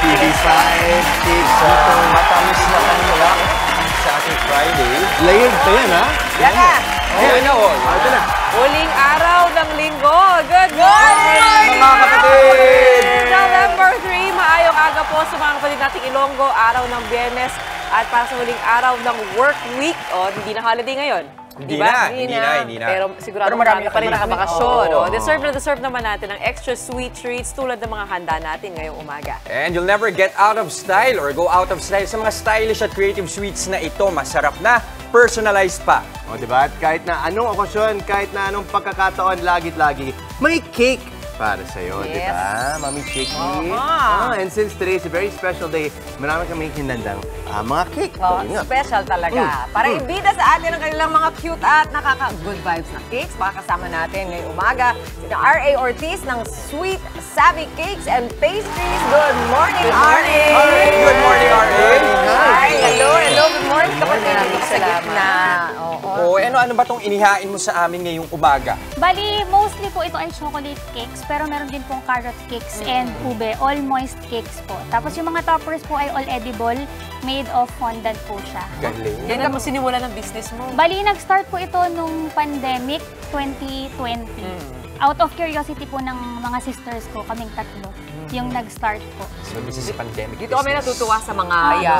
TV5 cakes. Matamis na kanila sa ating Friday. Layered pa yan, ha? Yan na. Ayan na, oh. Ito na. Huling araw ng linggo. Good morning! Mga kapatid! November 3, maayong aga po sa mga kapatid nating Ilonggo, araw ng Biyernes at para sa huling araw ng work week. O, hindi na holiday ngayon. Hindi Diba? na. Pero sigurado marami pa rin nakabakasyon. Oo. Deserve naman natin ng extra sweet treats tulad ng mga handa natin ngayong umaga. And you'll never get out of style or go out of style sa mga stylish at creative sweets na ito. Masarap na, personalized pa. O, diba? At kahit na anong okasyon, kahit na anong pagkakataon, lagi-lagi, may cake para sa'yo, Yes. diba? Mami Chiki. Aha. And since today is a very special day, marami kami hinandang mga cake. Oh, Yun nga. special talaga. Para ibida sa atin ang kanilang mga cute at nakaka-good vibes na cakes. Makakasama natin ngayong umaga si R.A. Ortiz ng Sweet Savvy Cakes and Pastries. Good morning, R.A. Good morning, R.A. Hi. Hello. Good morning, kapatid. Sa gitna. Oh, ano ba tong inihain mo sa amin ngayong umaga? Bali, mostly po ito ay chocolate cakes, pero meron din pong carrot cakes and ube, all moist cakes po. Tapos yung mga toppers po ay all edible, made of fondant po siya. Galing. Kailan mo sinimula ng business mo? Bali, nag-start po ito nung pandemic 2020. Out of curiosity po ng mga sisters ko, kaming tatlo, yung nag-start po. So, this is a pandemic Dito kami business. natutuwa sa mga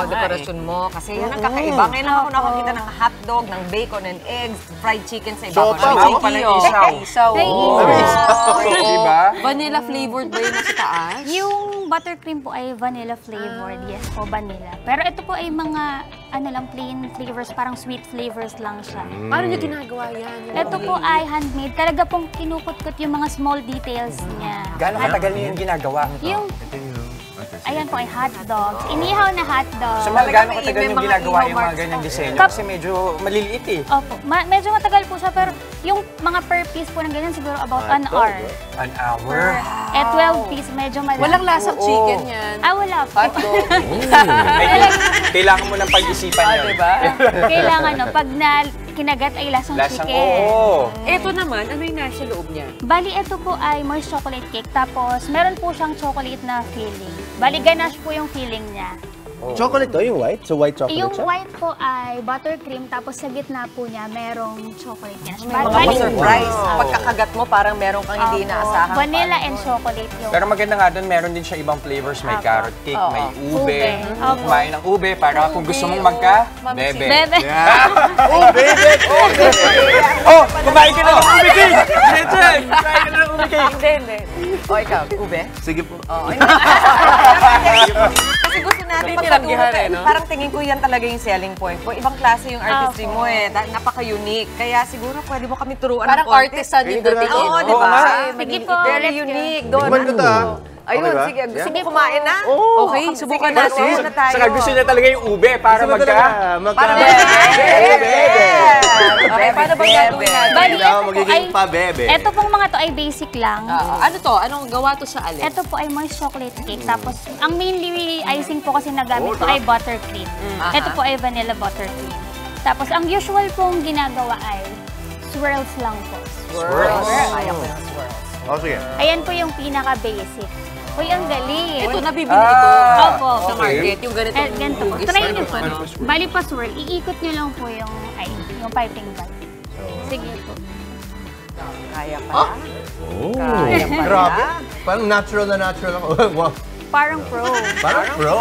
dekorasyon mo kasi yan ang kakaiba. Ngayon lang ako nakakita ng hotdog, ng bacon and eggs, fried chicken sa ibabaw. Siopaw. Ako pala yung isaw. Isaw. Ay, Diba? Vanilla flavored ba yun nasa taas? Yung buttercream po ay vanilla flavored. Yes po, vanilla. Pero ito po ay mga, plain flavors, parang sweet flavors lang siya. Paano niyo ginagawa yan? Ito po ay handmade. Talaga pong kinukot-kot yung mga small details niya. Gano'ng katagal niyo yung ginagawa? Yung, ayan po ay hotdog. Inihaw na hotdog. So, mga gano'ng may katagal may yung mga ginagawa ihaw yung mga marks ganyang po. disenyo? Kap- Kasi medyo maliliit eh. Opo. Medyo matagal po siya, pero yung mga per piece po ng ganyan siguro about an hour. An hour. 12 piece, medyo malaki. Walang lasang Oo. chicken yan. Wala po. Hotdog. Ay, kailangan mo ng pag-isipan yun. Diba? Kailangan, pag kinagat ay lasang Lasang, chicken. oo. Ito naman, ano yung nasa loob niya? Bali, ito po ay moist chocolate cake. Tapos, meron po siyang chocolate na filling. Bali, ganache po yung filling niya. Chocolate to, yung white? So, white chocolate Yung siya? white po ay buttercream. Tapos, sa gitna po niya, merong chocolate ganache. Mga surprise. Pagkakagat mo, parang meron kang hindi inaasahan. Vanilla and chocolate yung... Pero maganda nga doon, meron din siya ibang flavors. May Apo. carrot cake, Oo. may ube. Ube. Apo. Kumain ng ube para kung gusto mong magka-bebe. Bebe. Oh, baby! Oh, baby! Oh, kumain ka na ng ube cake! Gretchen! Kumain ka na ng ube cake! Hindi. O, ikaw, ube? Sige po. Oo, hindi. Kasi gusto natin tinanggihan eh, no? Parang tingin ko yan talaga yung selling point ko. Ibang klase yung artistry mo eh. Napaka-unique. Kaya siguro pwede mo kami turuan Parang ng konti. artisan yung dating. Oo, eh, di no? ba? Sige po, Very let's go. unique. Doon. Tikman ko to, ha? Ayun, Okay ba? sige. Gusto Yeah. mo kumain na? Oo. Okay, subukan Sige, natin. sige. Na tayo. Saka gusto niya talaga yung ube para Gusto mo magka... talaga Para Bebe! Okay, paano ba gagawin natin? Bali, Hindi ako ito po magiging ay... pa-bebe. Ito pong mga to ay basic lang. Ano to? Anong gawa to sa alin? Ito po ay moist chocolate cake. Tapos, ang mainly icing po kasi nagamit ko ay buttercream. Ito po ay vanilla buttercream. Tapos, ang usual pong ginagawa ay swirls lang po. Swirls. Ayaw ko ng swirls. Oh, sige. Ayan po yung pinaka-basic. Uy, ang galing. Ito, nabibili ito. Opo. Sa market, yung ganitong Ganito po. hugis Try na nyo yung po. ano. Bali pa swirl. Iikot nyo lang po yung piping bag. Sige po. Kaya pa. Oh, Kaya pala. grabe. Parang natural na natural ako. Wow. Parang pro. Parang pro.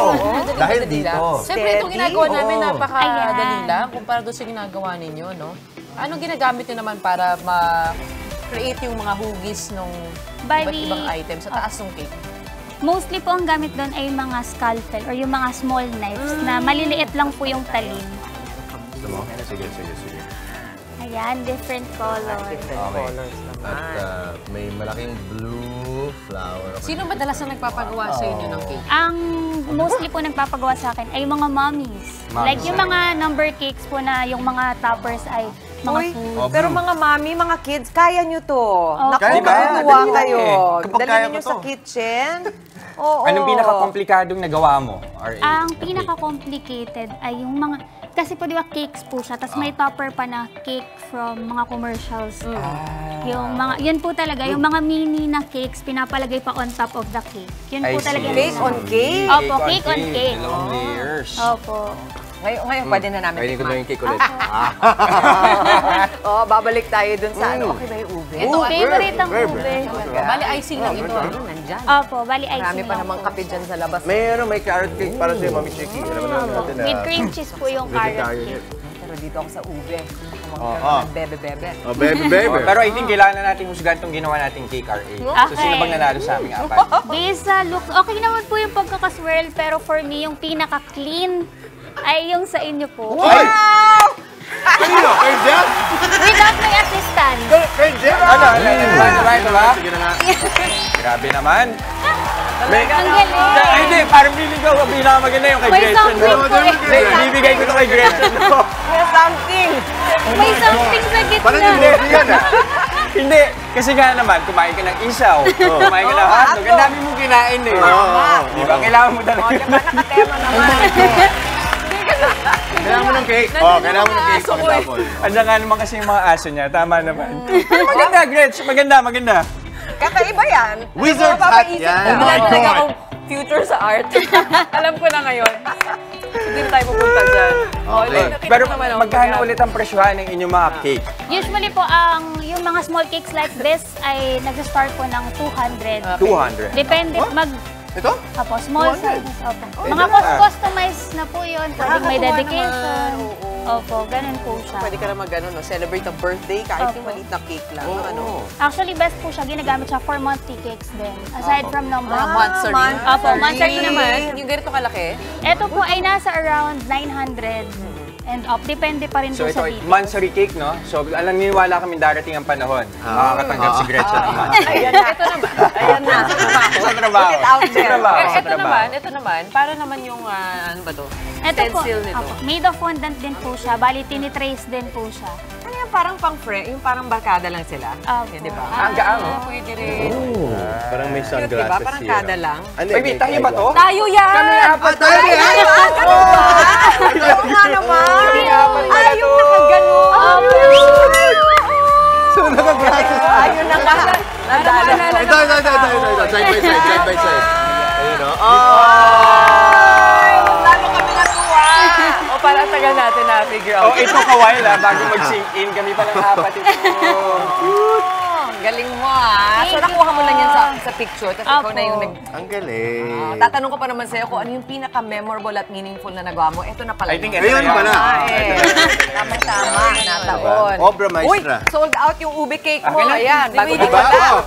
Dahil dito. Siyempre, itong ginagawa namin Oo. napakadali Ayan. lang kumpara doon sa ginagawa ninyo, no? Anong ginagamit nyo naman para ma-create yung mga hugis ng iba't Bali, ibang item sa taas ng cake? mostly po ang gamit doon ay mga scalpel or yung mga small knives na maliliit lang po yung talim. Gusto mo? Sige, sige, sige. Ayan, different colors. Different colors At naman. may malaking blue flower. Sino madalas na nagpapagawa sa inyo ng cake? Ang mostly po nagpapagawa sa akin ay mga mommies. Like yung mga number cakes po na yung mga toppers ay mga Uy, food. pero mga mami, mga kids, kaya nyo to. Naku, Kaya ba? matutuwa Dali kayo. Kapag Dali kaya ninyo ko to. sa kitchen. Oo. Anong pinaka-komplikadong nagawa mo? Ang pinaka-complicated ay yung mga kasi po di ba cakes po siya, tapos may topper pa na cake from mga commercials. Yung mga, yun po talaga, yung mga mini na cakes, pinapalagay pa on top of the cake. Yun po I talaga. see. Cake on cake. Opo, cake on cake. Dalawang layers. Opo. Ngayon pwede na namin Kainin ko na tikman. yung cake ulit. Oo, babalik tayo dun sa ano. Okay ba yung ube? Ito, Favorite ang ube. Bali, icing lang ito. Ano, nandyan. Opo, bali icing Marami pa lang namang po. kape dyan sa labas. May carrot cake para sa'yo, Mami Chiki. Alam mo naman natin na. With cream cheese po yung carrot vegetarian cake. Pero dito ako sa ube. Oo. Bebe-bebe. Oh, baby. Oh, pero I think kailangan na natin husgan itong ginawa nating cake RA. So, sino bang nanalo sa aming apat? Based sa looks, okay naman po yung pagkakaswirl, pero for me, yung pinaka-clean ay yung sa inyo po. Ay! Kanino? Kay Jeff? Without my assistant. Kay Jeff? Ano? Diba? Sige na nga. Grabe naman. May, Ang galing. hindi, parang feeling ko pinakamaganda yung kay May Gretchen. something no? po eh. Hindi, ibibigay ko to kay Gretchen. No? May something! May something sa gitna. Parang yung movie yan ah. Hindi, kasi nga naman, kumain ka ng isaw, kumain ka ng hotdog, ang dami mong kinain eh. Di ba? Kailangan mo talaga. O, diba nakatema naman? Kailangan mo ng cake. Oh, kailangan mo ng cake. Pagkatapon. Andiyan nga naman kasi yung mga aso niya, tama naman. Maganda, Gretchen, maganda. Kakaiba yan. Wizard's Ano, hat mapapaisip yan. ko, Oh my wala talaga God. akong future sa art. Alam ko na ngayon. Hindi na tayo pupunta dyan. Okay. Pero magkano ulit ang presyohan ng inyong mga cake? Usually po, yung mga small cakes like this ay nag-start po ng 200. 200. Depende, Ito? Opo, small 200. sizes. Opo. Mga customized na po yun. Pwedeng may Nakakatuwa dedication. naman, oo. Opo, ganun po siya. Pwede ka na no? Celebrate a birthday kahit yung Opo. maliit na cake lang. Ano? Actually, best po siya. Ginagamit siya for monthly cakes din. Aside from number. Monthsary. Opo, monthsary Ito naman. naman, yung ganito kalaki. Ito po ay nasa around 900 and up. Depende pa rin So po ito, sa dito. monthsary cake, no? So alam niwala kami darating ang panahon. Makakatanggap si Gretchen ng monthsary. Ayan na. Ito naman. Ayan na. Sa trabaho. Put it out Sa there. trabaho. Sa Ito trabaho. naman, para naman yung, ano ba to? Ito po, Stencil nito. opo, made of fondant din po siya. Bali, tinitrace din po siya. Ano yung parang pang-friend? Yung parang barkada lang sila? Opo. Di ba? Ang gaang, no? Pwede rin. Parang may Cute, sunglasses diba? Parang here. kada lang. Ay, wait, tayo ba to? Tayo yan! Kami apat tayo tayo. yan! Ganun ba? Oo nga naman! Ay, yung nakaganon! So, naka-glasses. Ayun na nga. Nadala. Ito. Side by side. Ayun o. Lalo kami natuwa. O, para tagal natin na-figure Oh, ito kawal bago mag-sink in. Kami pa ng apat ito. Galing mo ah. So, nakuha mo lang yan sa picture. Tapos ikaw Opo. na yung Ang galing. tatanong ko pa naman sa'yo kung ano yung pinaka-memorable at meaningful na nagawa mo. Ito na pala. I think yun. ito Ayun na pala. Tama-tama. Nataon. Obra Uy, maestra. sold out yung ube cake mo. Akin na. Ayan. Bago Di pa ba? wala. Oo.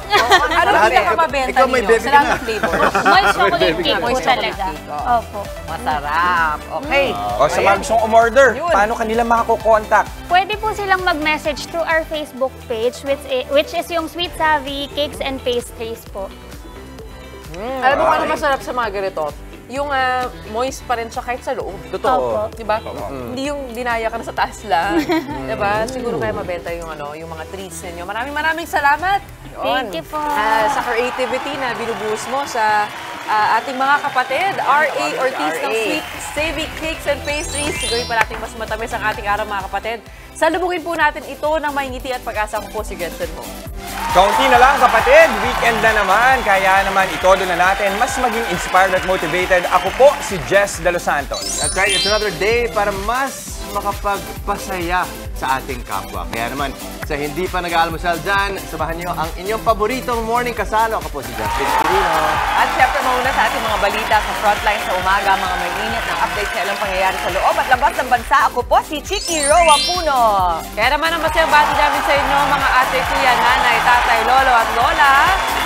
Ano Lahat yung pinaka-mabenta ikaw may ninyo? baby ka Sarap na. ng flavor. Moist chocolate cake po Moist chocolate talaga. cake, Opo. Masarap. Okay. O, sa mga gustong umorder, Yun. paano kanila makakokontakt? Pwede po silang mag-message through our Facebook page, which is yung Sweet Savvy Cakes and Pastries po. Alam mo kung ano masarap sa mga ganito? Yung moist pa rin siya kahit sa loob. Totoo. Opo. Diba? Hindi yung dinaya ka na sa taas lang. Diba? Siguro kaya mabenta yung yung mga treats ninyo. Maraming salamat. Thank you po. Sa creativity na binubuhos mo sa ating mga kapatid, R.A. Ortiz ng Sweet Savvy Cakes and Pastries. Gawin pa natin mas matamis ang ating araw mga kapatid. Salubungin po natin ito ng may ngiti at pag-asa ko po si Gretchen mo. Kaunti na lang kapatid, weekend na naman. Kaya naman itodo na natin mas maging inspired at motivated. Ako po si Jess De Los Santos. That's right, it's another day para mas makapagpasaya sa ating kapwa. Kaya naman, sa hindi pa nag-aalmusal dyan, sabahan niyo ang inyong paboritong morning kasalo. Ako po si Justin Quirino. At syempre, mauna sa ating mga balita sa frontline sa umaga, mga may init ng update sa ilang pangyayari sa loob at labas ng bansa. Ako po si Chiki Roa Puno. Kaya naman ang masayang bati namin sa inyo, mga ate, kuya, nanay, tatay, lolo at lola.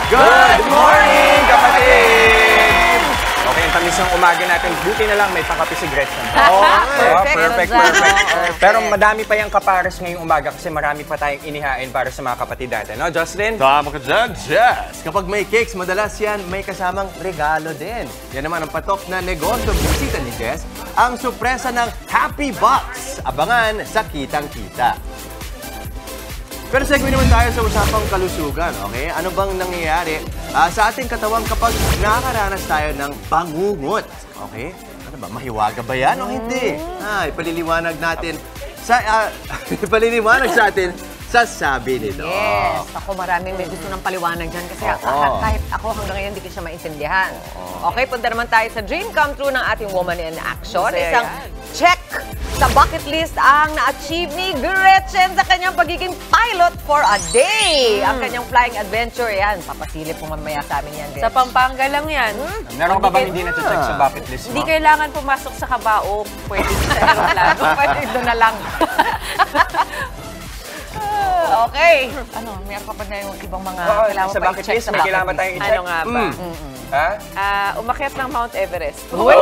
Good morning kapatid! Okay, ang tamis ng umaga natin. Buti na lang may pakapi si Gretchen. Perfect. Pero madami pa yung kapares ngayong umaga kasi marami pa tayong inihain para sa mga kapatid natin. No, Jocelyn? Tama ka dyan, Jess! Kapag may cakes, madalas yan may kasamang regalo din. Yan naman ang patok na negosyo bisita ni Jess, ang sorpresa ng Happy Box. Abangan sa Kitang-Kita. Pero segue naman tayo sa usapang kalusugan, okay? Ano bang nangyayari sa ating katawan kapag nakakaranas tayo ng bangungot, okay? Ano ba, mahiwaga ba yan o hindi? Ipaliliwanag natin ipaliliwanag sa atin sa sabi nito. Yes. Ako maraming may gusto ng paliwanag dyan kasi kahit ako hanggang ngayon hindi ko siya maintindihan. Okay, punta naman tayo sa dream come true ng ating woman in action. Masaya Isang yan. check sa bucket list ang na-achieve ni Gretchen sa kanyang pagiging pilot for a day. Ang kanyang flying adventure, yan. Papasilip po mamaya sa amin yan, Sa Gretchen. Pampanga lang yan. Meron ka ba bang hindi na-check sa bucket list mo? Hindi kailangan pumasok sa kabao. Pwede sa aeroplano. Pwede doon na lang. Okay. Ano, meron pa ba na yung ibang mga Oo, kailangan sa pa bucket i-check list, sa may bucket kailangan list? tayong i-check. Ano nga ba? Ha? Umakyat ng Mount Everest. Why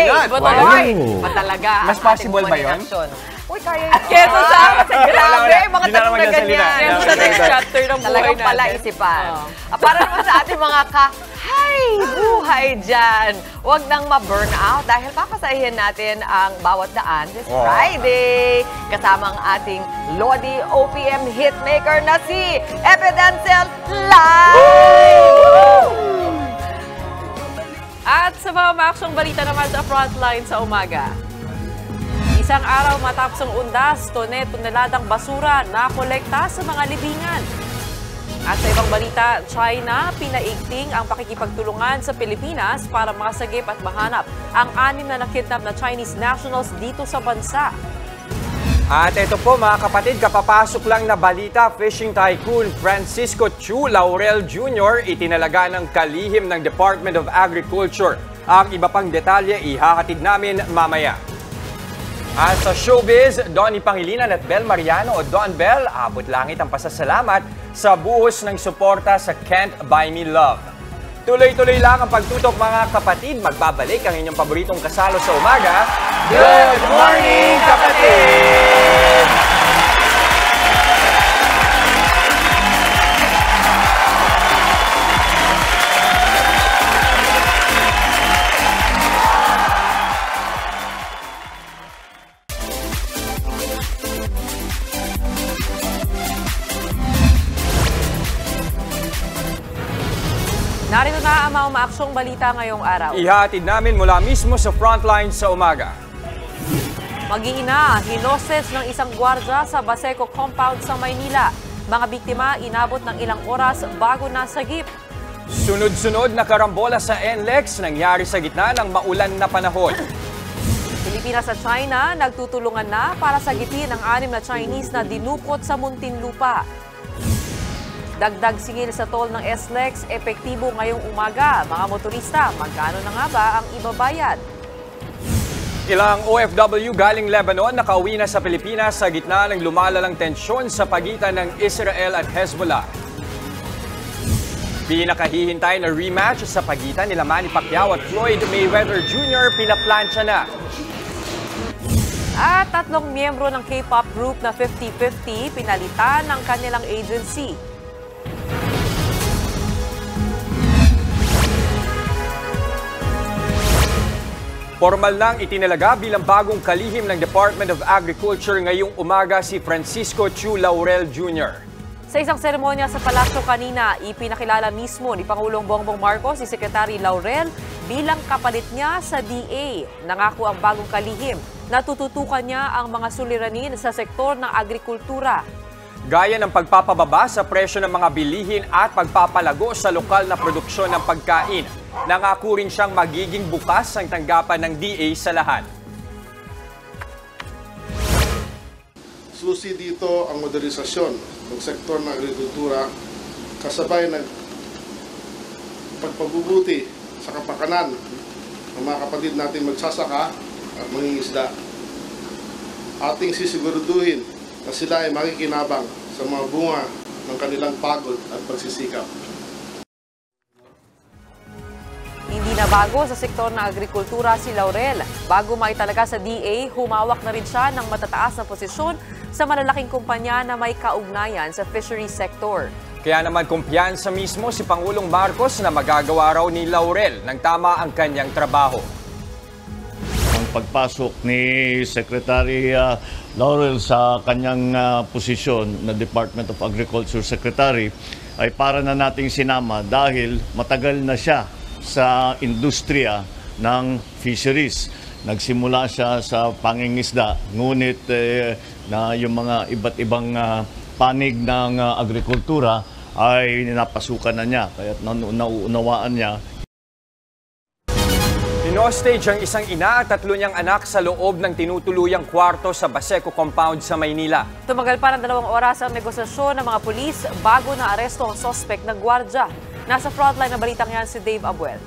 not? Iba Why talaga. not? Ba talaga? Mas ang possible ating ba woman in yun? action? Uy, kaya yun. Quezon sa Grabe, mga Hindi na tanong naman na yan salita. ganyan. Yan sa next chapter ng buhay Talagang natin. pala isipan. Para naman sa ating mga buhay dyan. Huwag nang ma-burn out dahil papasahin natin ang bawat daan this Friday. Kasama ang ating Lodi OPM hitmaker na si Epidancel Live! At sa mga maaksyong balita naman sa frontline sa umaga. Isang araw matapos ang undas, toneladang basura na kolekta sa mga libingan. At sa ibang balita, China, pinaigting ang pakikipagtulungan sa Pilipinas para makasagip at mahanap ang 6 na nakidnap na Chinese nationals dito sa bansa. At ito po mga kapatid, kapapasok lang na balita, fishing tycoon Francisco Chu Laurel Jr. itinalaga ng kalihim ng Department of Agriculture. Ang iba pang detalye ihahatid namin mamaya. At sa showbiz, Donnie Pangilinan at Bel Mariano o Don Bel, abot langit ang pasasalamat sa buhos ng suporta sa Can't Buy Me Love. Tuloy-tuloy lang ang pagtutok mga kapatid. Magbabalik ang inyong paboritong kasalo sa umaga. Good morning, kapatid! Narito na ang mga maaksyong balita ngayong araw. Ihatid namin mula mismo sa frontline sa umaga. Mag-iina, hinoses ng isang gwardya sa Baseco compound sa Maynila. Mga biktima inabot ng ilang oras bago nasagip. Sunod-sunod na karambola sa NLEX nangyari sa gitna ng maulan na panahon. Pilipinas at China nagtutulungan na para sagipin ang 6 na Chinese na dinukot sa Muntinlupa. Dagdag singil sa toll ng SLEX, epektibo ngayong umaga. Mga motorista, magkano na nga ba ang ibabayad? Ilang OFW galing Lebanon nakauwi na sa Pilipinas sa gitna ng lumalalang tensyon sa pagitan ng Israel at Hezbollah. Pinakahihintay na rematch sa pagitan nila Manny Pacquiao at Floyd Mayweather Jr. pinaplansya na. At 3 miyembro ng K-pop group na 50-50 pinalitan ng kanilang agency. Formal nang itinalaga bilang bagong kalihim ng Department of Agriculture ngayong umaga si Francisco Chu Laurel Jr. Sa isang seremonya sa palasyo kanina, ipinakilala mismo ni Pangulong Bongbong Marcos si Secretary Laurel bilang kapalit niya sa DA. Nangako ang bagong kalihim na tututukan niya ang mga suliranin sa sektor ng agrikultura. Gaya ng pagpapababa sa presyo ng mga bilihin at pagpapalago sa lokal na produksyon ng pagkain. Nangako rin siyang magiging bukas ang tanggapan ng DA sa lahat. Susi dito ang modernisasyon ng sektor ng agrikultura kasabay ng pagpabubuti sa kapakanan ng mga kapatid natin magsasaka at mangingisda. Ating sisiguraduhin na sila ay makikinabang sa mga bunga ng kanilang pagod at pagsisikap. Hindi na bago sa sektor ng agrikultura si Laurel. Bago maitalaga sa DA, humawak na rin siya ng matataas na posisyon sa malalaking kumpanya na may kaugnayan sa fisheries sector. Kaya naman kumpiyansa mismo si Pangulong Marcos na magagawa raw ni Laurel ng tama ang kanyang trabaho. Ang pagpasok ni Secretary Laurel sa kanyang posisyon na Department of Agriculture Secretary ay para na nating sinama dahil matagal na siya sa industriya ng fisheries. Nagsimula siya sa pangingisda, ngunit na yung mga iba't ibang panig ng agrikultura ay napasukan na niya, kaya nauunawaan niya. Hinostage ang isang ina at 3 niyang anak sa loob ng tinutuluyang kwarto sa Baseco Compound sa Maynila. Tumagal pa ng 2 oras ang negosasyon ng mga pulis bago na aresto ang suspect na gwardiya. Nasa frontline na balitang yan si Dave Abuel.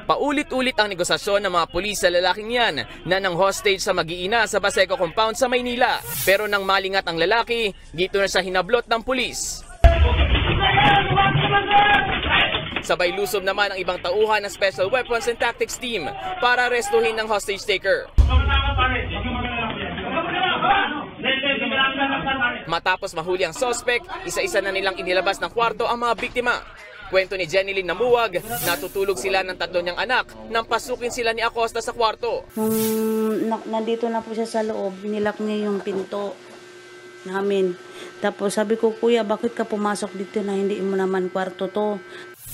Paulit-ulit ang negosasyon ng mga pulis sa lalaking yan na nang hostage sa mag-iina sa Baseco Compound sa Maynila. Pero nang malingat ang lalaki, dito na siya hinablot ng pulis. Sabay lusob naman ang ibang tauhan ng Special Weapons and Tactics Team para arestuhin ng hostage taker. Matapos mahuli ang suspect, isa-isa na nilang inilabas ng kwarto ang mga biktima. Kwento ni Jenilyn Namuwag, natutulog sila ng 3 niyang anak nang pasukin sila ni Acosta sa kwarto. Nandito na po siya sa loob, nilak niya yung pinto namin. Tapos sabi ko, kuya, bakit ka pumasok dito na hindi mo naman kwarto to?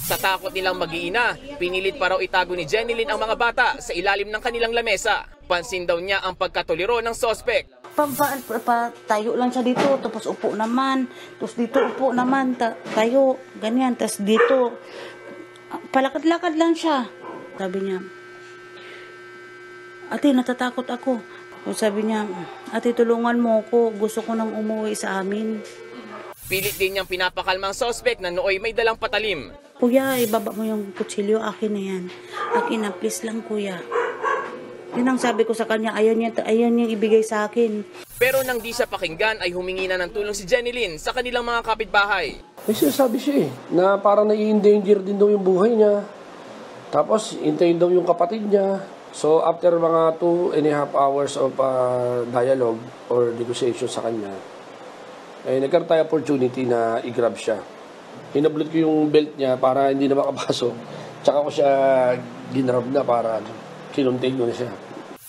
Sa takot nilang mag-iina, pinilit pa raw itago ni Jenilyn ang mga bata sa ilalim ng kanilang lamesa. Pansin daw niya ang pagkatuliro ng suspect. Tayo lang siya dito, tapos upo naman. Tapos dito upo naman, tayo, ganyan. Tapos dito, palakad-lakad lang siya. Sabi niya, ate, natatakot ako. Sabi niya, ate, tulungan mo ako. Gusto ko nang umuwi sa amin. Pilit din niyang pinapakalmang suspect na nooy may dalang patalim. Kuya, ibaba mo yung kutsilyo, akin na yan. Akin na, please lang kuya. Yun ang sabi ko sa kanya, ayaw niya ibigay sa akin. Pero nang di siya pakinggan ay humingi na ng tulong si Jenilyn sa kanilang mga kapitbahay. May sinasabi siya na parang nai-endanger din daw yung buhay niya. Tapos, hintayin daw yung kapatid niya. So, after mga 2.5 hours of dialogue or negotiation sa kanya, ay nagkaroon tayo opportunity na i-grab siya. Hinablot ko yung belt niya para hindi na makapasok. Tsaka ko siya ginrab na para kinuntain ko na siya.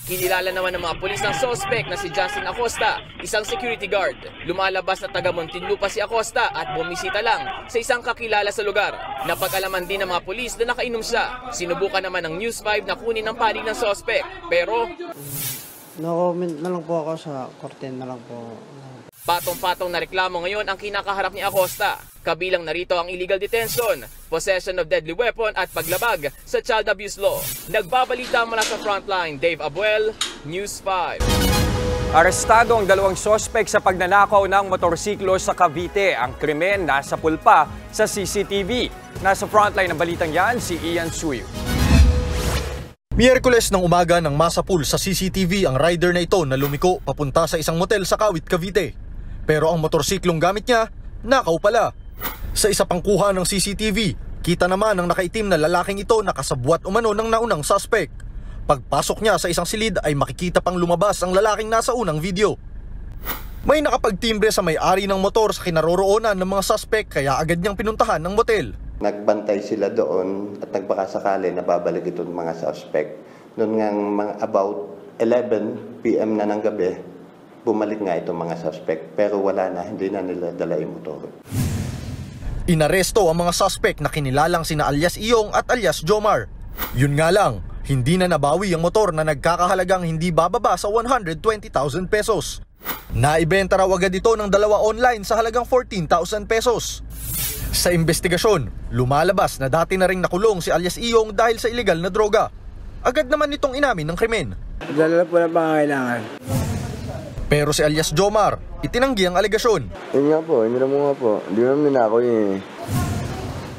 Kinilala naman ng mga pulis ng suspect na si Justin Acosta, isang security guard. Lumalabas na taga Muntinlupa si Acosta at bumisita lang sa isang kakilala sa lugar. Napag-alaman din ng mga pulis na nakainom siya. Sinubukan naman ng News 5 na kunin ang panig ng suspect. Pero no-comment na lang po ako sa korte na lang po. Patong-patong na reklamo ngayon ang kinakaharap ni Acosta. Kabilang narito ang illegal detention, possession of deadly weapon at paglabag sa child abuse law. Nagbabalita mula sa frontline, Dave Abuel, News 5. Arestado ang 2 sospek sa pagnanakaw ng motorsiklo sa Cavite. Ang krimen nasa pulpa sa CCTV. Nasa frontline ng balitang yan, si Ian Suyo. Miyerkules ng umaga nang masapul sa CCTV ang rider na ito na lumiko papunta sa isang motel sa Kawit, Cavite. Pero ang motorsiklong gamit niya, nakaw pala. Sa isa pang kuha ng CCTV, kita naman ang nakaitim na lalaking ito nakasabwat umano ng naunang suspect. Pagpasok niya sa isang silid ay makikita pang lumabas ang lalaking nasa unang video. May nakapagtimbre sa may-ari ng motor sa kinaroroonan ng mga suspect kaya agad niyang pinuntahan ng motel. Nagbantay sila doon at nagpakasakali na babalik itong mga suspect. Noon nga mga about 11 PM na ng gabi, bumalik nga itong mga suspect pero wala na, hindi na nila dala yung motor. Inaresto ang mga suspect na kinilalang sina alias Iyong at alias Jomar. Yun nga lang, hindi na nabawi ang motor na nagkakahalagang hindi bababa sa 120,000 pesos. Naibenta raw agad ito ng 2 online sa halagang 14,000 pesos. Sa investigasyon, lumalabas na dati na ring nakulong si alias Iyong dahil sa illegal na droga. Agad naman itong inamin ng krimen. Dala po ng pangangailangan. Pero si alias Jomar, itinanggi ang alegasyon. Yun nga po, hindi naman nga po. Hindi naman ninako yun eh.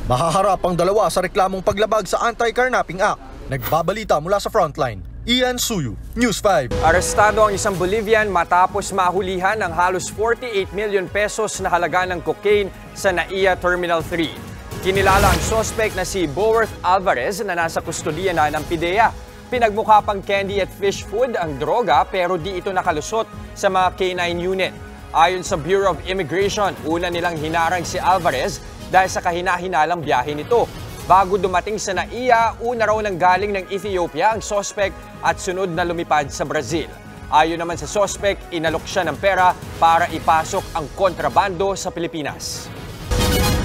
Mahaharap ang 2 sa reklamong paglabag sa Anti-Carnapping Act. Nagbabalita mula sa frontline, Ian Suyu, News 5. Arestado ang isang Bolivian matapos mahulihan ng halos 48 million pesos na halaga ng cocaine sa NAIA Terminal 3. Kinilala ang suspect na si Boworth Alvarez na nasa kustodiya na ng PIDEA. Pinagmukha pang candy at fish food ang droga pero di ito nakalusot sa mga K9 unit. Ayon sa Bureau of Immigration, una nilang hinarang si Alvarez dahil sa kahina-hinalang biyahe nito. Bago dumating sa NAIA, una raw nang galing ng Ethiopia ang suspect at sunod na lumipad sa Brazil. Ayon naman sa suspect, inalok siya ng pera para ipasok ang kontrabando sa Pilipinas.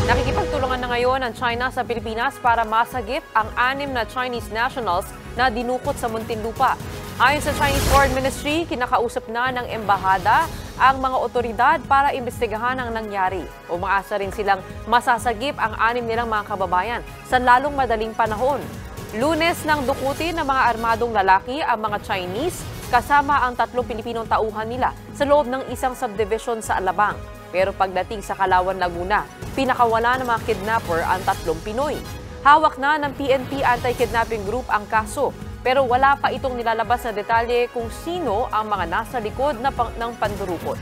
Nakikipagtulungan na ngayon ang China sa Pilipinas para masagip ang 6 na Chinese nationals na dinukot sa Muntinlupa. Ayon sa Chinese Foreign Ministry, kinakausap na ng embahada ang mga otoridad para imbestigahan ang nangyari. Umaasa rin silang masasagip ang 6 nilang mga kababayan sa lalong madaling panahon. Lunes nang dukutin ng mga armadong lalaki ang mga Chinese kasama ang 3 Pilipinong tauhan nila sa loob ng isang subdivision sa Alabang. Pero pagdating sa Kalawan, Laguna, pinakawala ng mga kidnapper ang 3 Pinoy. Hawak na ng PNP Anti-Kidnapping Group ang kaso, pero wala pa itong nilalabas na detalye kung sino ang mga nasa likod ng pandurukot.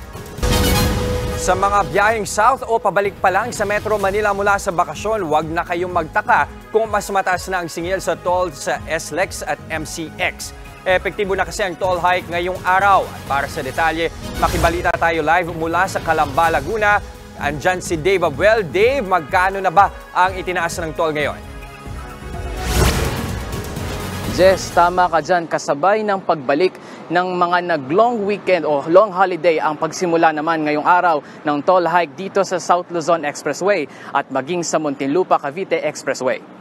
Sa mga biyaheng south o pabalik pa lang sa Metro Manila mula sa bakasyon, huwag na kayong magtaka kung mas mataas na ang singil sa toll sa SLEX at MCX. Epektibo na kasi ang toll hike ngayong araw. At para sa detalye, makibalita tayo live mula sa Calamba, Laguna. Andyan si Dave Abuel. Dave, magkano na ba ang itinaas ng toll ngayon? Jess, tama ka dyan. Kasabay ng pagbalik ng mga nag-long weekend o long holiday ang pagsimula naman ngayong araw ng toll hike dito sa South Luzon Expressway at maging sa Muntinlupa Cavite Expressway.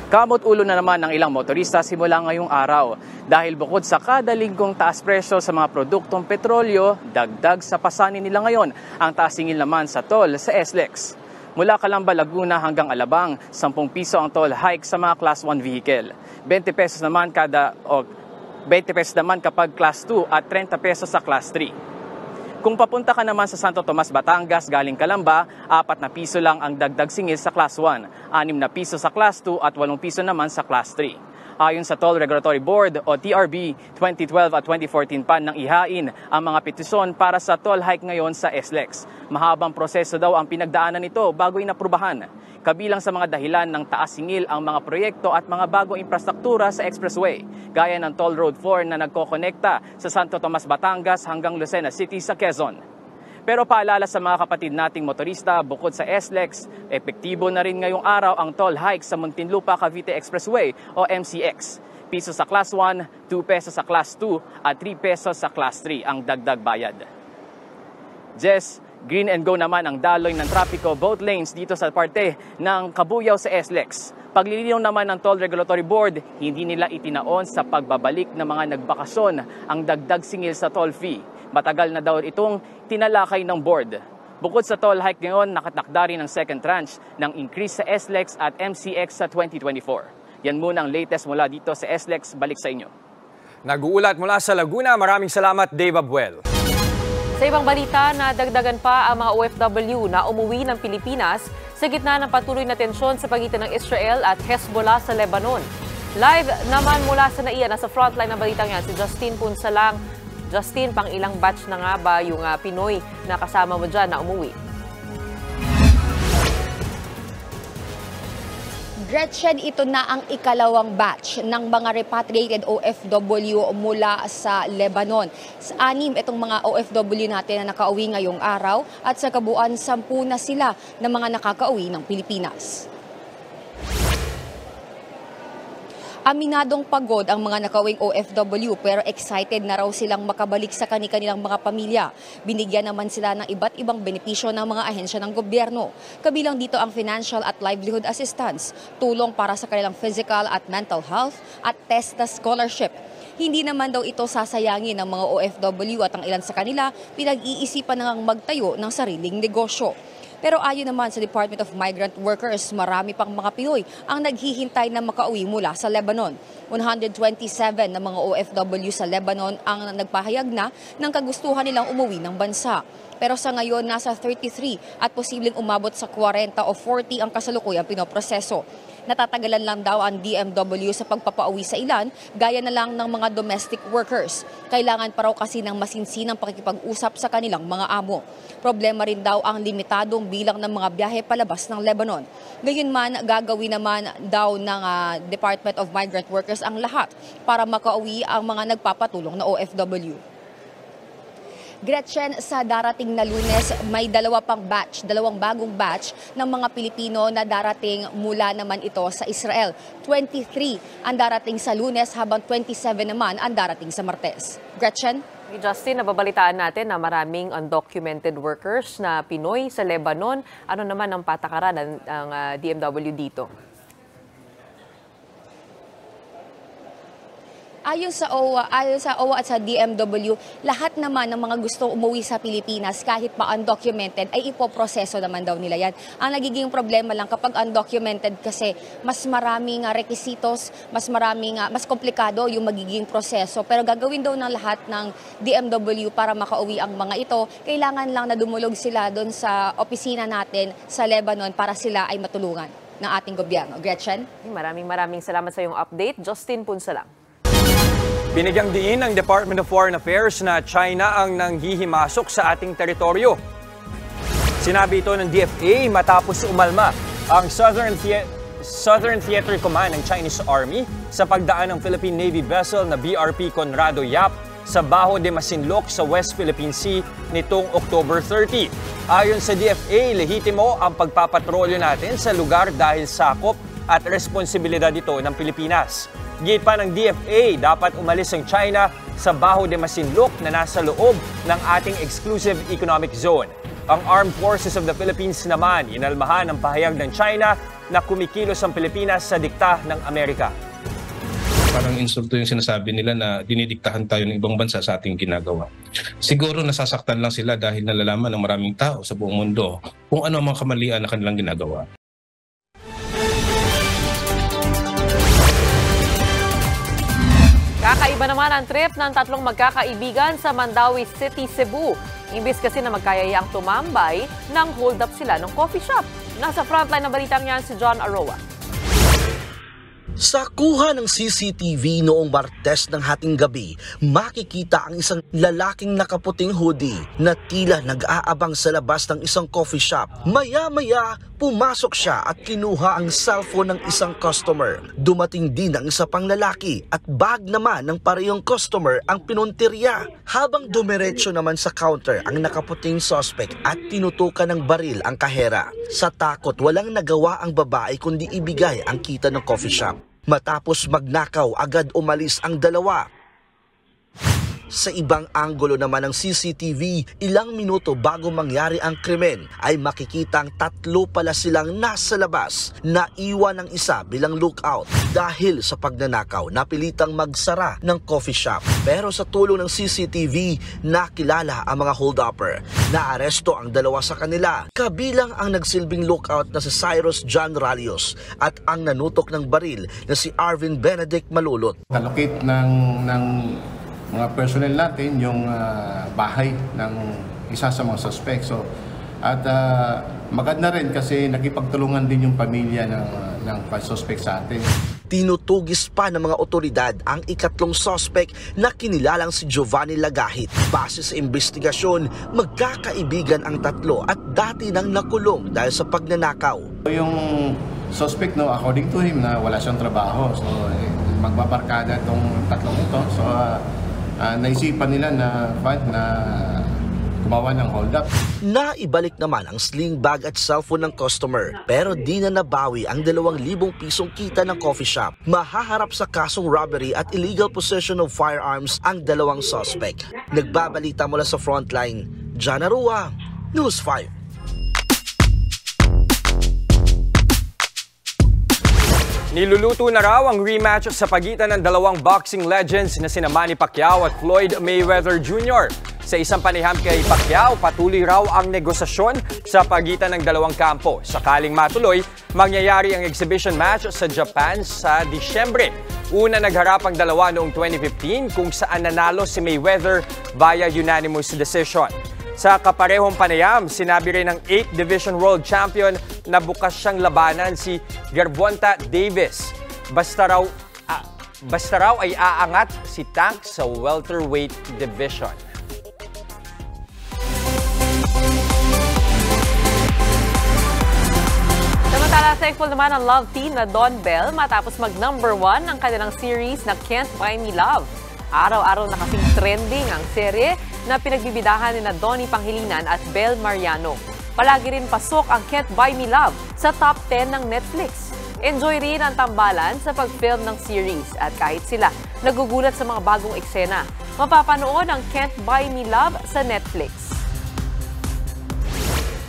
Kamot ulo na naman ng ilang motorista simula ngayong araw dahil bukod sa kada linggong taas presyo sa mga produktong petrolyo, dagdag sa pasanin nila ngayon ang taas singil naman sa toll sa SLEX. Mula Calamba, Laguna hanggang Alabang, 10 piso ang toll hike sa mga Class 1 vehicle. 20 pesos naman kapag Class 2 at 30 pesos sa Class 3. Kung papunta ka naman sa Santo Tomas, Batangas galing Calamba, 4 na piso lang ang dagdag singil sa Class 1, 6 na piso sa Class 2 at 8 piso naman sa Class 3. Ayon sa Toll Regulatory Board o TRB, 2012 at 2014 pa nang ihain ang mga petisyon para sa toll hike ngayon sa SLEX. Mahabang proseso daw ang pinagdaanan nito bago inaprubahan. Kabilang sa mga dahilan ng taas singil ang mga proyekto at mga bagong infrastruktura sa expressway, gaya ng Toll Road 4 na nagkokonekta sa Santo Tomas, Batangas hanggang Lucena City sa Quezon. Pero paalala sa mga kapatid nating motorista, bukod sa SLEX, epektibo na rin ngayong araw ang toll hike sa Muntinlupa Cavite Expressway o MCX. Piso sa Class 1, 2 pesos sa Class 2 at 3 pesos sa Class 3 ang dagdag bayad. Jess, green and go naman ang daloy ng trapiko both lanes dito sa parte ng Kabuyaw sa SLEX. Paglilinaw naman ng Toll Regulatory Board, hindi nila itinaon sa pagbabalik ng mga nagbakasyon ang dagdag singil sa toll fee. Matagal na daw itong tinalakay ng board. Bukod sa toll hike ngayon, nakatakda rin ang second tranche ng increase sa SLEX at MCX sa 2024. Yan muna ang latest mula dito sa SLEX. Balik sa inyo. Nag-uulat mula sa Laguna. Maraming salamat, Dave Abuel. Sa ibang balita, nadagdagan pa ang mga OFW na umuwi ng Pilipinas sa gitna ng patuloy na tensyon sa pagitan ng Israel at Hezbollah sa Lebanon. Live naman mula sa NAIA, nasa frontline ng balitang yan, si Justin Punsalang. Justin, pang ilang batch na nga ba yung Pinoy na kasama mo dyan na umuwi? Gretchen, ito na ang ikalawang batch ng mga repatriated OFW mula sa Lebanon. 6 itong mga OFW natin na nakauwi ngayong araw at sa kabuuan 10 na sila ng mga nakakauwi ng Pilipinas. Aminadong pagod ang mga nakawing OFW pero excited na raw silang makabalik sa kani-kanilang mga pamilya. Binigyan naman sila ng iba't ibang benepisyo ng mga ahensya ng gobyerno. Kabilang dito ang financial at livelihood assistance, tulong para sa kanilang physical at mental health at TESDA scholarship. Hindi naman daw ito sasayangin ng mga OFW at ang ilan sa kanila pinag-iisipan nang magtayo ng sariling negosyo. Pero ayon naman sa Department of Migrant Workers, marami pang mga Pinoy ang naghihintay na makauwi mula sa Lebanon. 127 na mga OFW sa Lebanon ang nagpahayag na ng kagustuhan nilang umuwi ng bansa. Pero sa ngayon, nasa 33 at posibleng umabot sa 40 o 40 ang kasalukuyang pinoproseso. Natatagalan lang daw ang DMW sa pagpapauwi sa ilan, gaya na lang ng mga domestic workers. Kailangan pa raw kasi ng masinsinang pakikipag-usap sa kanilang mga amo. Problema rin daw ang limitadong bilang ng mga biyahe palabas ng Lebanon. Gayunman, gagawin naman daw ng Department of Migrant Workers ang lahat para makauwi ang mga nagpapatulong na OFW. Gretchen, sa darating na Lunes, may dalawang bagong batch ng mga Pilipino na darating mula naman ito sa Israel. 23 ang darating sa Lunes habang 27 naman ang darating sa Martes. Gretchen? Justin, nababalitaan natin na maraming undocumented workers na Pinoy sa Lebanon. Ano naman ang patakaran ng DMW dito? Ayon sa OWA at sa DMW, lahat naman ng mga gustong umuwi sa Pilipinas kahit pa undocumented ay ipoproseso naman daw nila yan. Ang nagiging problema lang kapag undocumented kasi mas maraming requisitos, mas komplikado yung magiging proseso. Pero gagawin daw ng lahat ng DMW para makauwi ang mga ito. Kailangan lang na dumulog sila doon sa opisina natin sa Lebanon para sila ay matulungan ng ating gobyerno. Gretchen? Maraming salamat sa iyong update. Justin Punsa lang. Binigyang diin ng Department of Foreign Affairs na China ang nanghihimasok sa ating teritoryo. Sinabi ito ng DFA matapos umalma ang Southern Theater Command ng Chinese Army sa pagdaan ng Philippine Navy vessel na BRP Conrado Yap sa Bajo de Masinloc sa West Philippine Sea nitong October 30. Ayon sa DFA, lehitimo ang pagpapatrolyo natin sa lugar dahil sakop at responsibilidad ito ng Pilipinas. Git pa ng DFA, dapat umalis ang China sa Bajo de Masinloc na nasa loob ng ating exclusive economic zone. Ang Armed Forces of the Philippines naman, inalmahan ang pahayag ng China na kumikilos ang Pilipinas sa dikta ng Amerika. Parang insulto yung sinasabi nila na dinidiktahan tayo ng ibang bansa sa ating ginagawa. Siguro nasasaktan lang sila dahil nalalaman ng maraming tao sa buong mundo kung ano ang mga kamalian na kanilang ginagawa. Kakaiba naman ang trip ng tatlong magkakaibigan sa Mandawi City, Cebu. Imbis kasi na magkayayaang tumambay, nang hold up sila ng coffee shop. Nasa frontline ng balitang yan si John Aroa. Sa kuha ng CCTV noong Martes ng hating gabi, makikita ang isang lalaking nakaputing hoodie na tila nag-aabang sa labas ng isang coffee shop. Maya-maya, pumasok siya at kinuha ang cellphone ng isang customer. Dumating din ang isa pang lalaki at bag naman ng parehong customer ang pinuntirya. Habang dumiretso naman sa counter ang nakaputing suspect at tinutukan ng baril ang kahera. Sa takot, walang nagawa ang babae kundi ibigay ang kita ng coffee shop. Matapos magnakaw, agad umalis ang dalawa. Sa ibang anggulo naman ng CCTV, ilang minuto bago mangyari ang krimen, ay makikitang tatlo pala silang nasa labas. Naiwan ng isa bilang lookout. Dahil sa pagnanakaw, napilitang magsara ng coffee shop. Pero sa tulong ng CCTV, nakilala ang mga hold-upper. Naaresto ang dalawa sa kanila. Kabilang ang nagsilbing lookout na si Cyrus John Ralios at ang nanutok ng baril na si Arvin Benedict Malulot. Kalokate ng mga personnel natin yung bahay ng isa sa mga suspect. So, at maganda rin kasi nakipagtulungan din yung pamilya ng suspect sa atin. Tinutugis pa ng mga otoridad ang ikatlong suspect na kinilalang si Giovanni Lagahit. Base sa investigasyon, magkakaibigan ang tatlo at dati nang nakulong dahil sa pagnanakaw. Yung suspect, no, according to him, na wala siyang trabaho. So, magbabarkada itong tatlong ito. So, naisipan nila na gumawa ng hold-up. Naibalik naman ang sling bag at cellphone ng customer pero di na nabawi ang 2,000 pisong kita ng coffee shop. Mahaharap sa kasong robbery at illegal possession of firearms ang dalawang suspect. Nagbabalita mula sa frontline, John Arua, News 5. Niluluto na raw ang rematch sa pagitan ng dalawang boxing legends na sina Manny Pacquiao at Floyd Mayweather Jr. Sa isang panayam kay Pacquiao, patuloy raw ang negosasyon sa pagitan ng dalawang kampo. Sakaling matuloy, mangyayari ang exhibition match sa Japan sa Disyembre. Una nagharap ang dalawa noong 2015 kung saan nanalo si Mayweather via unanimous decision. Sa kaparehong panayam, sinabi rin ng 8th Division World Champion na bukas siyang labanan si Gervonta Davis. Basta raw ay aangat si Tank sa welterweight division. Samantala, thankful naman ang love team na Don Bell matapos mag-number 1 ang kanilang series na Can't Buy Me Love. Araw-araw na kasing trending ang serye na pinagbibidahan ni Donnie Pangilinan at Bel Mariano. Palagi rin pasok ang Can't Buy Me Love sa top 10 ng Netflix. Enjoy rin ang tambalan sa pag-film ng series at kahit sila nagugulat sa mga bagong eksena. mapapanood ang Can't Buy Me Love sa Netflix.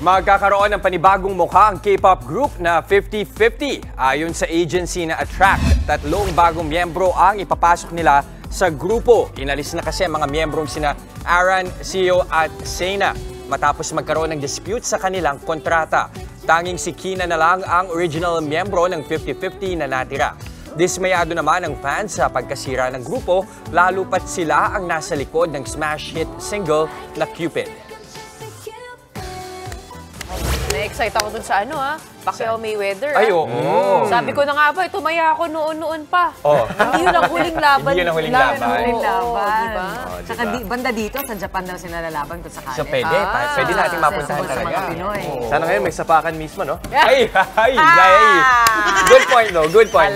Magkakaroon ng panibagong mukha ang K-pop group na 50-50. Ayon sa agency na Attract, 3 bagong miyembro ang ipapasok nila sa grupo. Inalis na kasi ang mga miyembrong sina Aran, Seo at Sena matapos magkaroon ng dispute sa kanilang kontrata. Tanging si Kina na lang ang original miyembro ng 50-50 na natira. Dismayado naman ang fans sa pagkasira ng grupo, lalo pat sila ang nasa likod ng smash hit single na Cupid. Na-excite ako dun sa Pacquiao Mayweather. Ay, oo. Sabi ko na nga ba, tumaya ako noon pa. Oh. Hindi yun ang huling laban. Hindi yun ang huling laban. Diba? Oh, Tsaka banda dito, sa Japan daw sila lalaban kung sakali. So pwede natin mapuntahan talaga. Sana ngayon may sapakan mismo, no? Ay! Good point, no? Good point.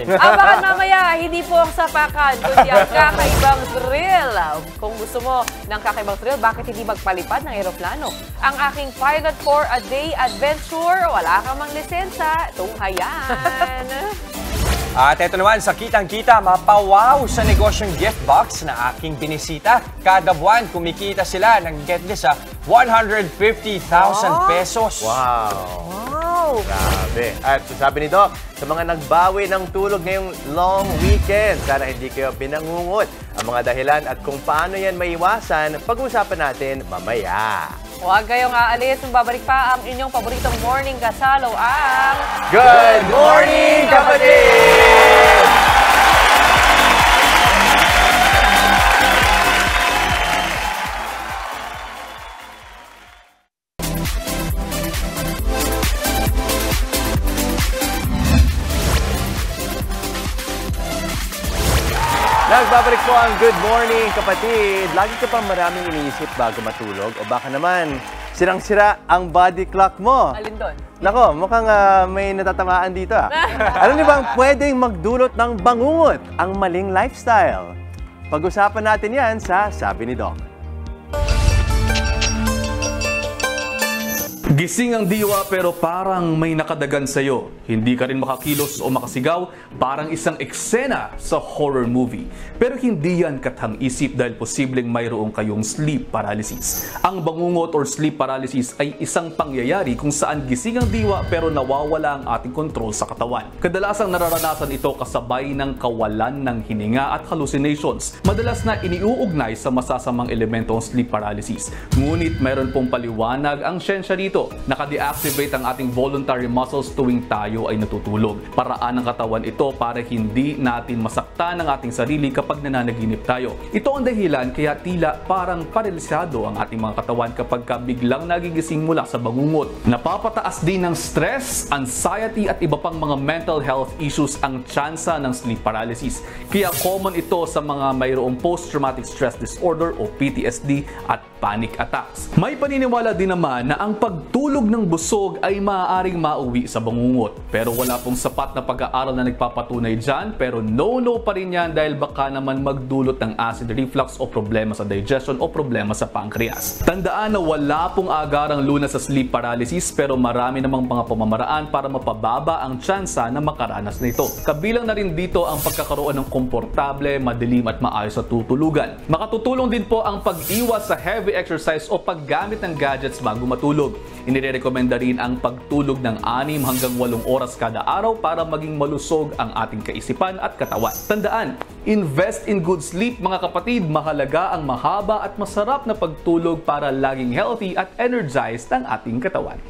Baka mamaya, hindi po ang sapakan, kundi ang kakaibang thrill. Kung gusto mo ng kakaibang thrill, bakit hindi magpalipad ng eroplano? Ang aking pilot for a day adventure, wala ka mang lisensya, tunghayan. At ito naman, sa kitang-kita, mapawaw sa negosyong gift box na aking binisita. Kada buwan, kumikita sila ng get this 150,000 pesos. Wow! Grabe. At sabi ni Doc, sa mga nagbawi ng tulog ngayong long weekend, sana hindi kayo pinangungot. Ang mga dahilan at kung paano yan maiwasan, pag-uusapan natin mamaya. Huwag kayong aalis. Babalik pa ang inyong paboritong morning kasalo, ang Good Morning, Kapatid! Nagbabalik po ang Good Morning, Kapatid. Lagi ka pa maraming iniisip bago matulog o baka naman sirang-sira ang body clock mo. Alin doon? Nako, mukhang may natatamaan dito. Alam niyo bang pwedeng magdulot ng bangungot ang maling lifestyle? Pag-usapan natin yan sa Sabi ni Doc. Gising ang diwa pero parang may nakadagan sa'yo. Hindi ka rin makakilos o makasigaw, parang isang eksena sa horror movie. Pero hindi yan kathang-isip dahil posibleng mayroong kayong sleep paralysis. Ang bangungot or sleep paralysis ay isang pangyayari kung saan gising ang diwa pero nawawala ang ating kontrol sa katawan. Kadalasang nararanasan ito kasabay ng kawalan ng hininga at hallucinations. Madalas na iniuugnay sa masasamang elemento ng sleep paralysis. Ngunit mayroon pong paliwanag ang siyensya dito. Naka-deactivate ang ating voluntary muscles tuwing tayo ay natutulog. Paraan ng katawan ito para hindi natin masaktan ang ating sarili kapag nananaginip tayo. Ito ang dahilan kaya tila parang paralisado ang ating mga katawan kapag biglang nagigising mula sa bangungot. Napapataas din ng stress, anxiety at iba pang mga mental health issues ang tsansa ng sleep paralysis. Kaya common ito sa mga mayroong post-traumatic stress disorder o PTSD at panic attacks. May paniniwala din naman na ang pagtulog ng busog ay maaaring mauwi sa bangungot. Pero wala pong sapat na pag-aaral na nagpapatunay dyan, pero no pa rin yan dahil baka naman magdulot ng acid reflux o problema sa digestion o problema sa pancreas. Tandaan na wala pong agarang lunas sa sleep paralysis pero marami namang mga pamamaraan para mapababa ang tsansa na makaranas nito. Kabilang na rin dito ang pagkakaroon ng komportable, madilim at maayos sa tutulugan. Makatutulong din po ang pag-iwas sa heavy exercise o paggamit ng gadgets bago matulog. Inirekomenda rin ang pagtulog ng 6 hanggang 8 oras kada araw para maging malusog ang ating kaisipan at katawan. Tandaan, invest in good sleep mga kapatid. Mahalaga ang mahaba at masarap na pagtulog para laging healthy at energized ang ating katawan.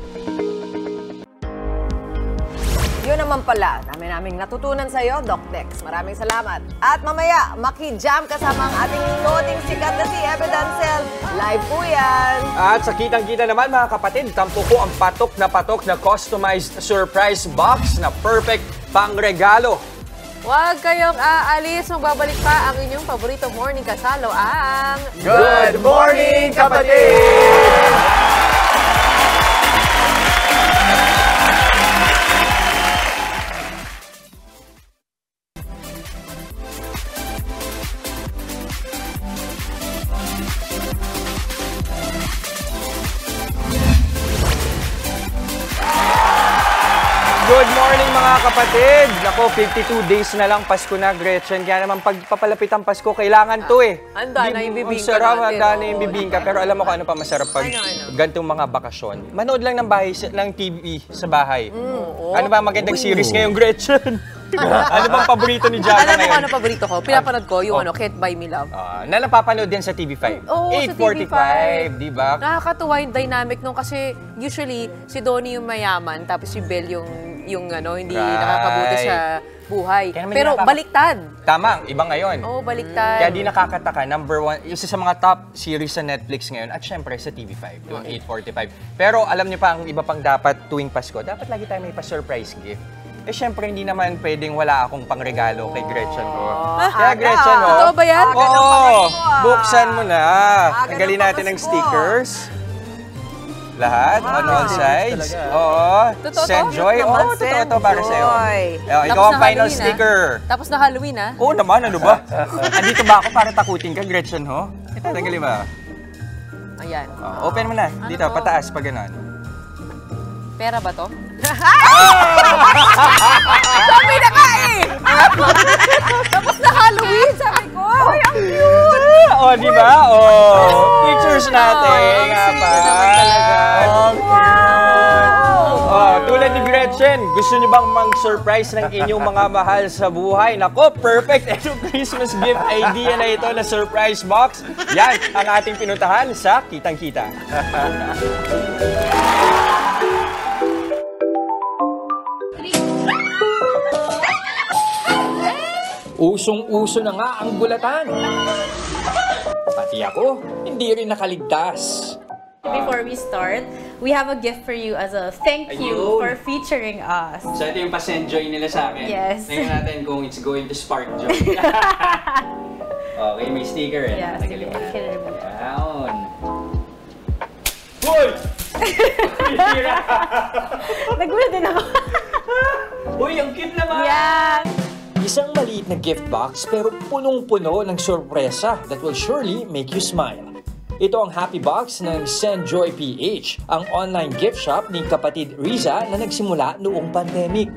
Yun naman pala, naming natutunan sa'yo, Doc Dex. Maraming salamat. At mamaya, maki-jam kasama ang ating loading sikat na si Ebe Dancel. Live po yan. At sa kitang-kita naman mga kapatid, tampo ko ang patok na customized surprise box na perfect pang regalo. Huwag kayong aalis. Magbabalik pa ang inyong paboritong morning kasalo, ang Good Morning, Kapatid! Good morning mga kapatid! Nako, 52 days na lang Pasko na, Gretchen. Kaya naman pagpapalapit ang Pasko, kailangan to eh. Handa na yung bibingka sarap, natin. handa na yung bibingka. Pero alam mo kung ano pa masarap pag gantong mga bakasyon. Manood lang ng TV sa bahay. Ano ba magandang series ngayong, Gretchen? Ano bang paborito ni Jana Alam mo ngayon? kung ano paborito ko? Pinapanood ko yung Can't Buy Me Love. Na napapanood din sa TV5. Oo, 8:45, di ba? Nakakatuwa yung dynamic nung kasi usually si Donnie yung mayaman tapos si Belle yung hindi nakakabuti sa buhay. Pero baliktad. Tama, iba ngayon. Oo, baliktad. Kaya di nakakataka, number 1, isa sa mga top series sa Netflix ngayon at syempre sa TV5, yung 8:45. Pero alam niyo pa, ang iba pang dapat tuwing Pasko, dapat lagi tayo may pa-surprise gift. Eh, syempre, hindi naman pwedeng wala akong pangregalo kay Gretchen ko. Kaya, Gretchen, Totoo ba yan? Oo, buksan mo na. Tanggalin natin ng stickers. Lahat, on all sides. Oo. Send joy. Oo, totoo to para sa'yo. Ikaw ang final sticker. Tapos na Halloween, ha? Oo naman, ano ba? Andito ba ako para takutin ka, Gretchen, ho? Ito, tanggalin ba? Ayan. Open mo na. Dito, pataas, pag ganon. Pera ba to? Sabi na ka eh! Tapos na Halloween, sabi ko. Ay, ang cute! Oh, di ba? Pictures natin. Nga pa. Tulad ni Gretchen, gusto niyo bang mang-surprise ng inyong mga mahal sa buhay? Nako, perfect! Itong Christmas gift idea na ito na surprise box. Yan ang ating pinuntahan sa Kitang-Kita. Usong-uso na nga ang gulatan. Pati ako, hindi rin nakaligtas. Before we start, we have a gift for you as a thank you for featuring us. So ito yung pa-send-joy nila sa akin. Yes. Tingnan natin kung it's going to spark joy. Okay, may sticker eh. Yes. Down. Hoy! Nagulat din ako. Uy, ang cute naman! Yeah! Isang maliit na gift box pero punong-puno ng sorpresa that will surely make you smile. Ito ang Happy Box ng SendJoy PH, ang online gift shop ni kapatid Riza na nagsimula noong pandemic.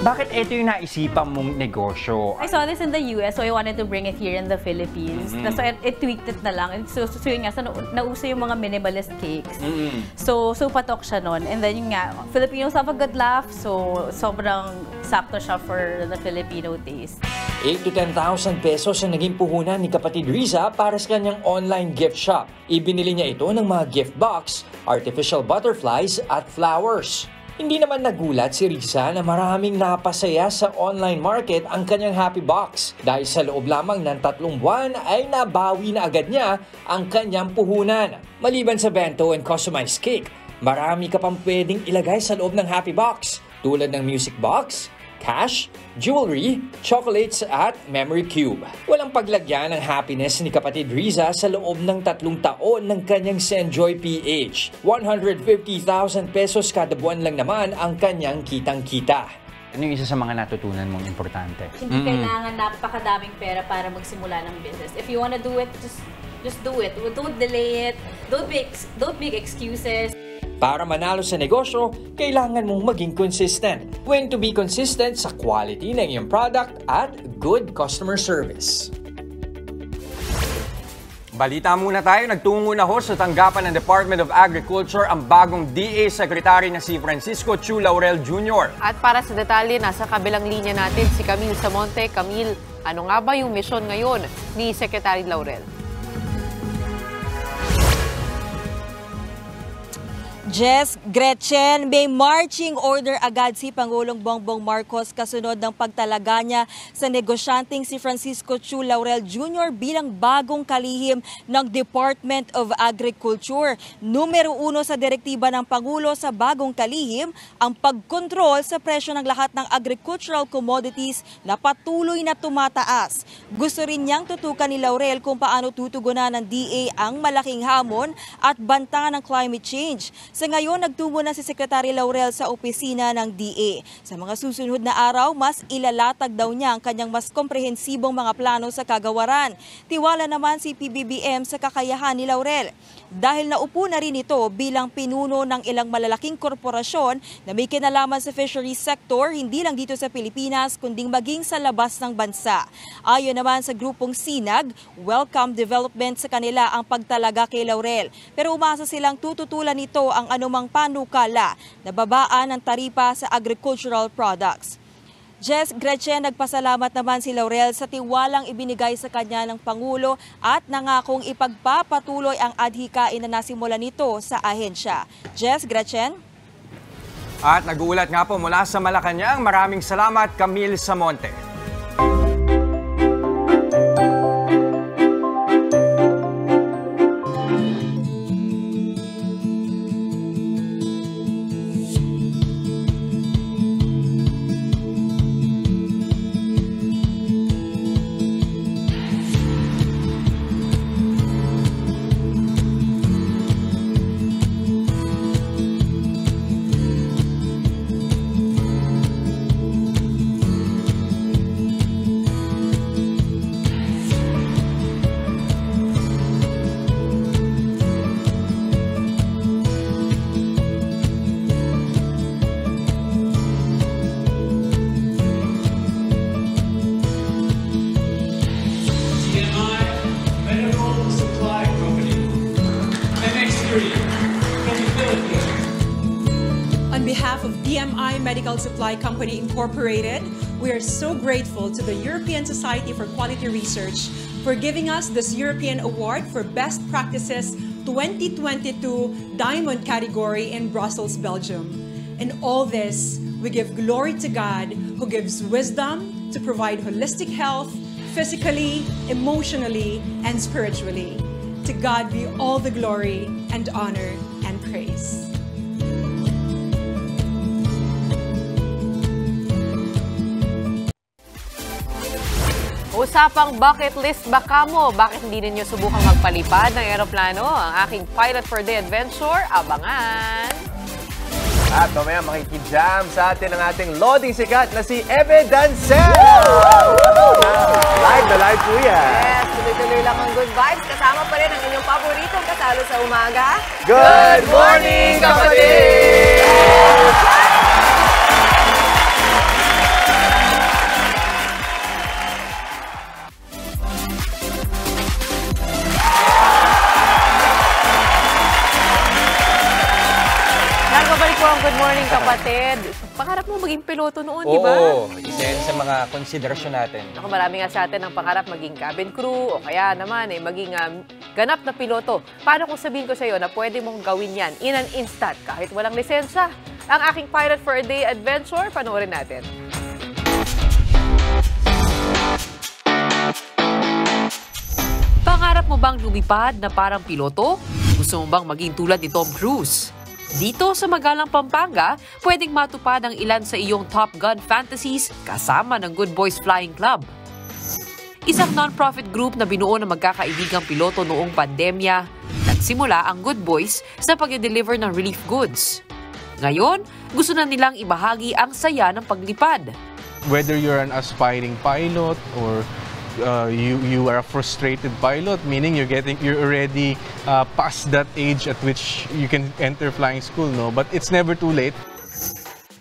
Bakit ito yung naisipan mong negosyo? I saw this in the US, so I wanted to bring it here in the Philippines. So I tweaked it na lang. So yun nga, nauso yung mga minimalist cakes. So patok siya nun. And then yun nga, Filipinos have a good laugh, so sobrang sakto siya for the Filipino taste. 8 to 10,000 pesos ang naging puhunan ni kapatid Riza para sa kanyang online gift shop. Ibinili niya ito ng mga gift box, artificial butterflies at flowers. Hindi naman nagulat si Riza na maraming napasaya sa online market ang kanyang Happy Box dahil sa loob lamang ng 3 buwan ay nabawi na agad niya ang kanyang puhunan. Maliban sa bento and customized cake, marami ka pang pwedeng ilagay sa loob ng Happy Box tulad ng music box, cash, jewelry, chocolates at memory cube. Walang paglagyan ng happiness ni kapatid Riza sa loob ng 3 taon ng kanyang SendJoy PH. 150,000 pesos kada buwan lang naman ang kanyang kitang-kita. Ano yung isa sa mga natutunan mong importante? Hindi kailangan napakadaming pera para magsimula ng business. If you wanna do it, just do it. Don't delay it. Don't make excuses. Para manalo sa negosyo, kailangan mong maging consistent. When to be consistent sa quality ng iyong product at good customer service. Balita muna tayo, nagtungo na ho sa tanggapan ng Department of Agriculture ang bagong DA Secretary na si Francisco Chu Laurel Jr. At para sa detalye, nasa kabilang linya natin si Camille Samonte. Camille, ano nga ba yung misyon ngayon ni Secretary Laurel? Jess, Gretchen, may marching order agad si Pangulong Bongbong Marcos kasunod ng pagtalaga niya sa negosyanteng si Francisco Chu Laurel Jr. bilang bagong kalihim ng Department of Agriculture. Numero 1 sa direktiba ng Pangulo sa bagong kalihim ang pagkontrol sa presyo ng lahat ng agricultural commodities na patuloy na tumataas. Gusto rin niyang tutukan ni Laurel kung paano tutugunan ng DA ang malaking hamon at banta ng climate change. Sa ngayon, nagtungo na si Secretary Laurel sa opisina ng DA. Sa mga susunod na araw, mas ilalatag daw niya ang kanyang mas komprehensibong mga plano sa kagawaran. Tiwala naman si PBBM sa kakayahan ni Laurel. Dahil naupo na rin ito bilang pinuno ng ilang malalaking korporasyon na may kinalaman sa fisheries sector, hindi lang dito sa Pilipinas, kundi maging sa labas ng bansa. Ayon naman sa grupong Sinag, welcome development sa kanila ang pagtalaga kay Laurel. Pero umasa silang tututulan nito ang anumang panukala na babaan ng taripa sa agricultural products. Jess, Gretchen, nagpasalamat naman si Laurel sa tiwalang ibinigay sa kanya ng Pangulo at nangakong ipagpapatuloy ang adhikain na nasimula nito sa ahensya. Jess, Gretchen? At nag-uulat nga po mula sa Malacanang, maraming salamat Camille Samonte. On behalf of DMI Medical Supply Company Incorporated, we are so grateful to the European Society for Quality Research for giving us this European Award for Best Practices 2022 Diamond category in Brussels, Belgium. In all this, we give glory to God who gives wisdom to provide holistic health, physically, emotionally, and spiritually. To God be all the glory and honor and praise. Usapang bucket list ba kamo? Bakit hindi ninyo subukang magpalipad ng eroplano? Ang aking Pilot for Day adventure, abangan! At mamaya makikijam sa atin ang ating loading sikat na si Eve Dancel! Live na live po yan! Yes, tuloy-tuloy lang ang good vibes. Kasama pa rin ang inyong paboritong kasalo sa umaga. Good morning, kapatid! Good morning, kapatid. Pangarap mo maging piloto noon, di ba? Oo, isa yan sa mga konsiderasyon natin. Ako, marami nga sa atin ang pangarap maging cabin crew o kaya naman maging ganap na piloto. Paano kung sabihin ko sa iyo na pwede mong gawin yan in an instant kahit walang lisensya? Ang aking Pilot for a Day adventure, panoorin natin. Pangarap mo bang lumipad na parang piloto? Gusto mo bang maging tulad ni Tom Cruise? Dito sa Magalang, Pampanga, pwedeng matupad ang ilan sa iyong Top Gun fantasies kasama ng Good Boys Flying Club. Isang non-profit group na binuo ng magkakaibigang piloto noong pandemya, nagsimula ang Good Boys sa pag-deliver ng relief goods. Ngayon, gusto na nilang ibahagi ang saya ng paglipad. Whether you're an aspiring pilot or you are a frustrated pilot, meaning you're already past that age at which you can enter flying school, no? But it's never too late.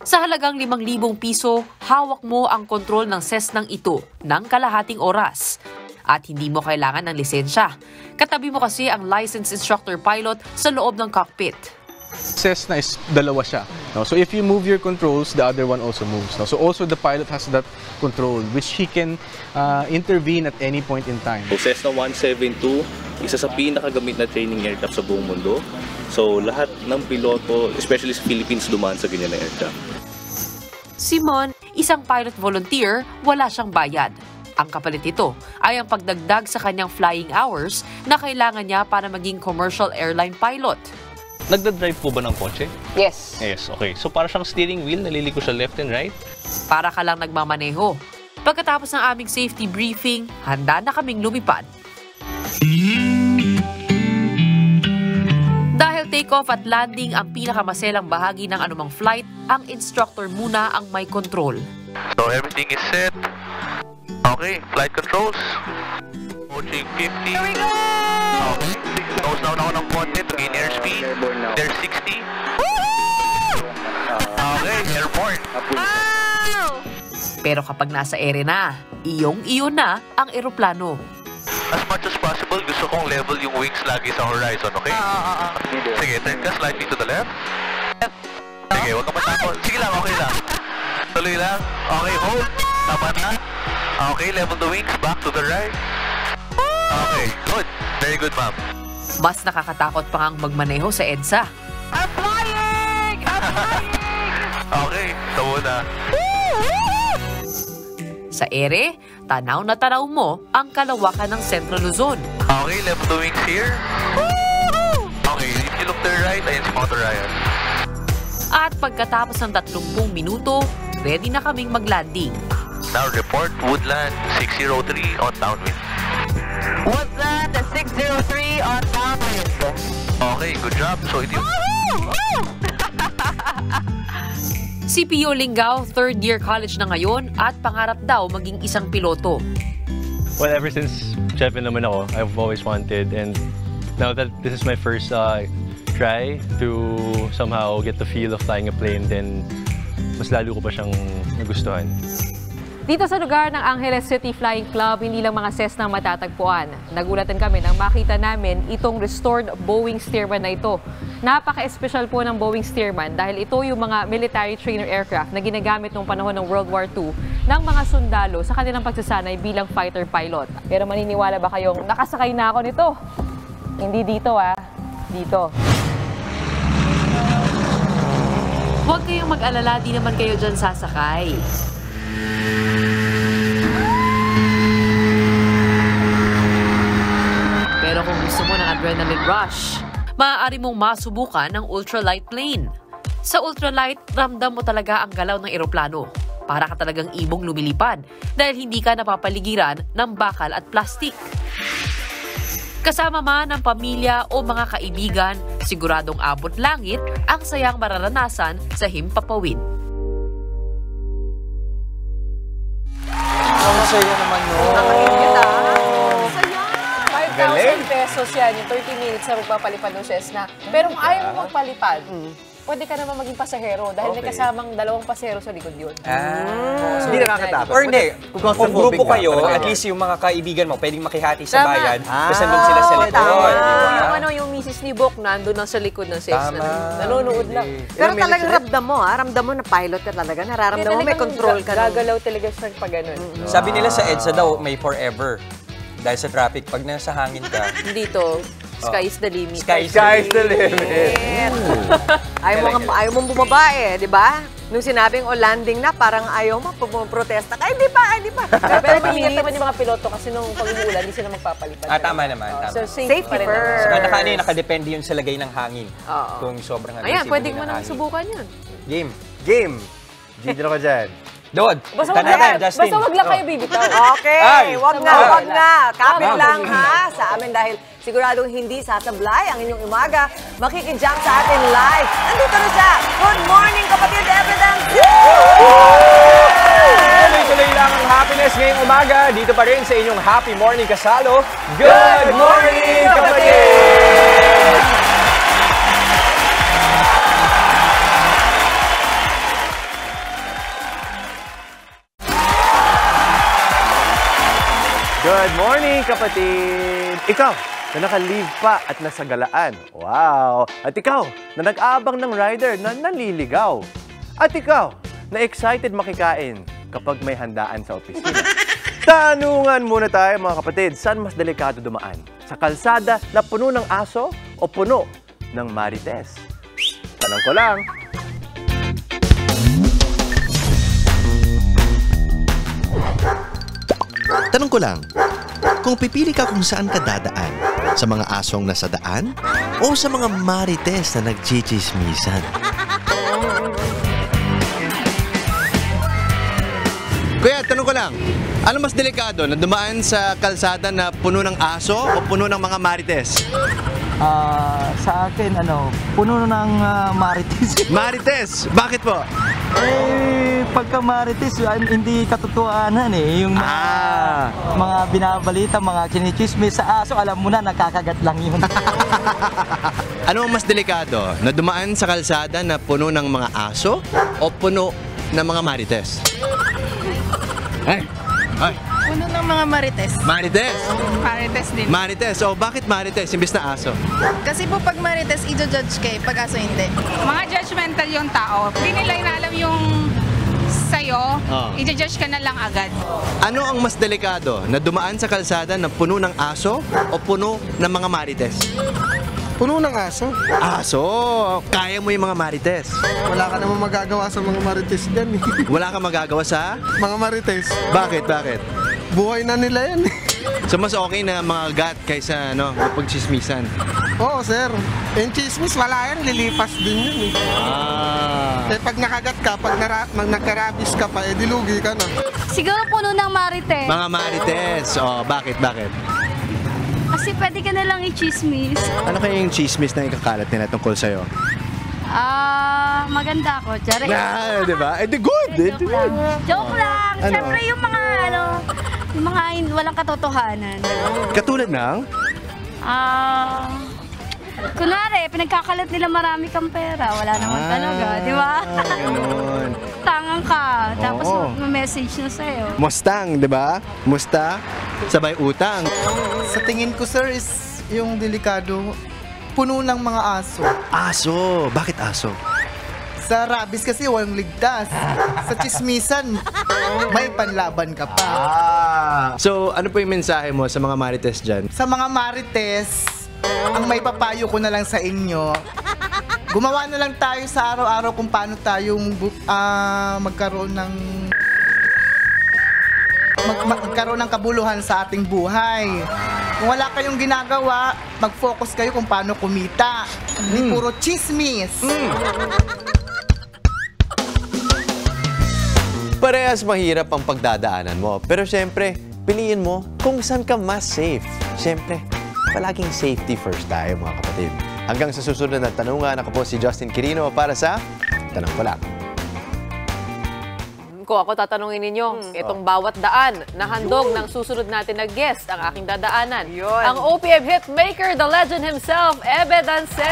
Sa halagang 5,000 piso, hawak mo ang kontrol ng Cessnang ito ng kalahating oras. At hindi mo kailangan ng lisensya. Katabi mo kasi ang licensed instructor pilot sa loob ng cockpit. Cessna is dalawa siya. No? So if you move your controls, the other one also moves. No? So also the pilot has that control which he can intervene at any point in time. Cessna 172, isa sa pinakagamit na training aircraft sa buong mundo. So lahat ng piloto, especially sa Philippines, dumaan sa ganyan na aircraft. Simon, isang pilot volunteer, wala siyang bayad. Ang kapalit ito ay ang pagdagdag sa kanyang flying hours na kailangan niya para maging commercial airline pilot. Nagdadrive po ba ng kotse? Yes. Yes, okay. So para siyang steering wheel, naliliko siya left and right? Para ka lang nagmamaneho. Pagkatapos ng aming safety briefing, handa na kaming lumipad. Dahil takeoff at landing ang pinakamaselang bahagi ng anumang flight, ang instructor muna ang may control. So everything is set. Okay, flight controls. Approaching 50. Here we go! Okay, nose down ako ng konti to gain airspeed. There's 60. Okay, airborne. Pero kapag nasa ere na, iyong-iyo na ang eroplano. As much as possible, gusto kong level yung wings lagi sa horizon, okay? Sige, turn ka slightly to the left. Sige, huwag ka matakot. Sige lang, okay lang. Tuloy lang. Okay, hold. Tama na. Okay, level the wings. Back to the right. Okay, good. Very good, ma'am. Mas nakakatakot pa ngang magmaneho sa EDSA. I'm flying! I'm flying! Okay, ito muna. Sa ere, tanaw na tanaw mo ang kalawakan ng Central Luzon. Okay, level the wings here. Okay, if you look to the right, ayun si Motor Ryan. At pagkatapos ng 30 minuto, ready na kaming maglanding. Now report, Woodland 603 on downwind. Woodland 603 on downwind. Okay, good job. So it Si Pio Lingao, third year college na ngayon at pangarap daw maging isang piloto. Well, ever since Chef naman ako, I've always wanted, and now that this is my first try to somehow get the feel of flying a plane, then mas lalo ko pa siyang nagustuhan. Dito sa lugar ng Angeles City Flying Club, hindi lang mga Cessna matatagpuan. Nagulatan kami nang makita namin itong restored Boeing Stearman na ito. Napaka-espesyal po ng Boeing Stearman dahil ito yung mga military trainer aircraft na ginagamit noong panahon ng World War II ng mga sundalo sa kanilang pagsasanay bilang fighter pilot. Pero maniniwala ba kayong nakasakay na ako nito? Hindi dito dito. Huwag kayong mag-alala, di naman kayo dyan sasakay. Pero kung gusto mo ng adrenaline rush, maaari mong masubukan ng ultralight plane. Sa ultralight, ramdam mo talaga ang galaw ng eroplano. Para ka talagang ibong lumilipad dahil hindi ka napapaligiran ng bakal at plastik. Kasama man ng pamilya o mga kaibigan, siguradong abot langit ang sayang mararanasan sa Himpapawid. Ang saya naman nun. Saya. 5,000 pesos yan, yung 30 minutes na magpapalipad ng Cessna. Pero kung ayaw mo magpalipad, pwede ka naman maging pasahero dahil may kasamang 2 pasahero sa likod yun. Hindi nakakatakot. Or hindi, kung grupo kayo, at least yung mga kaibigan mo, pwedeng makihati sa bayan, kasi nandun sila sa likod. Yung misis ni Bok, nandun lang sa likod ng Cessna. Nanonood lang. Pero talagang ramdam mo na pilot ka talaga. Nararamdam mo, may control ka. Gagalaw talaga sa pag ganun. Sabi nila sa EDSA daw, may forever. Dahil sa traffic, pag nasa hangin ka. Dito, sky is the limit. Sky is the limit. Ayaw mong bumaba di ba? Nung sinabing landing na, parang ayaw mo, protesta ka. Hindi pa. Pero maingat naman yung mga piloto kasi nung pag-uulan, hindi sila magpapalipad. Tama naman. So, safety first. Nakadepende yun sa lagay ng hangin. Kung sobrang aggressive. Ayan, pwede mo nang subukan yun. Game. Dito na ko dyan. Doon. Basta wag lang kayo bibitaw. Okay, wag na. Kapit lang sa amin dahil siguradong hindi sasablay ang inyong umaga. Makikijump sa atin live. Nandito na siya. Good morning, kapatid Evidence! Tuloy-tuloy lang ang happiness ngayong umaga. Dito pa rin sa inyong Happy Morning Kasalo. Good morning, kapatid! Good morning, kapatid! Ikaw, na naka-leave pa at nasa galaan. Wow! At ikaw, na nag-aabang ng rider na naliligaw. At ikaw, na excited makikain kapag may handaan sa opisina. Tanungan muna tayo, mga kapatid, saan mas delikado dumaan? Sa kalsada na puno ng aso o puno ng marites? Tanong ko lang. Tanong ko lang, kung pipili ka kung saan ka dadaan, sa mga asong nasa daan o sa mga marites na nagchichismisan? Kuya, tanong ko lang, ano mas delikado, na dumaan sa kalsada na puno ng aso o puno ng mga marites? Sa akin, puno ng marites. Marites? Bakit po? Pagka marites, hindi katotohanan yung mga binabalita, mga chinichismis sa aso, alam mo na, nakakagat lang yun. Ano ang mas delikado? Na dumaan sa kalsada na puno ng mga aso o puno ng mga marites? Ay! Puno ng mga marites. Marites? Marites din. Marites. O bakit marites imbis na aso? Kasi po pag marites, i-judge kayo. Pag aso, hindi. Mga judgmental yung tao. Hindi nila inaalam yung sa'yo, i-judge ka na lang agad. Ano ang mas delikado? Na dumaan sa kalsada na puno ng aso o puno ng mga marites? Puno ng aso. Aso? Kaya mo yung mga marites? Wala ka namang magagawa sa mga marites dyan eh. Wala kang magagawa sa? Mga marites. Bakit? Bakit? Buhay na nila yan. So mas okay na mga gat kaysa pagchismisan? Oo, sir. Yung chismis, wala yan. Lilipas din yun eh. Pag nakagat ka, pag nagkarabis ka pa, dilugi ka na. Siguro puno ng marites. Mga marites. Bakit? Kasi pwede ka na lang i-chismis. Ano kaya yung chismis na ikakalat nila tungkol sa'yo? Maganda ako. Tsara. Diba? Good. Joke lang. Siyempre yung mga walang katotohanan. Katulad ng? Kunwari, pinagkakalat nila marami kang pera. Wala naman talaga, di ba? Ganun. Tangang ka. Tapos may message na sa'yo. Mustang, di ba? Musta, sabay utang. Sa tingin ko, sir, is yung delikado, puno ng mga aso. Aso? Bakit aso? Sa rabies kasi walang ligtas. Sa chismisan, may panlaban ka pa. So, ano po yung mensahe mo sa mga marites dyan? Sa mga marites, ang may papayo ko na lang sa inyo, gumawa na lang tayo sa araw-araw kung paano tayong magkaroon ng kabuluhan sa ating buhay. Kung wala kayong ginagawa, mag-focus kayo kung paano kumita. Hindi puro chismis. Parehas mahirap ang pagdadaanan mo. Pero syempre, piliin mo kung saan ka mas safe. Syempre, palaging safety first tayo mga kapatid. Hanggang sa susunod na tanungan, ako po si Justin Quirino para sa Tanong Ko Lang. Kung ako tatanungin ninyo, itong bawat daan na handog ng susunod natin na guest ang aking dadaanan. Ang OPM hitmaker, the legend himself, Ebe Dancel!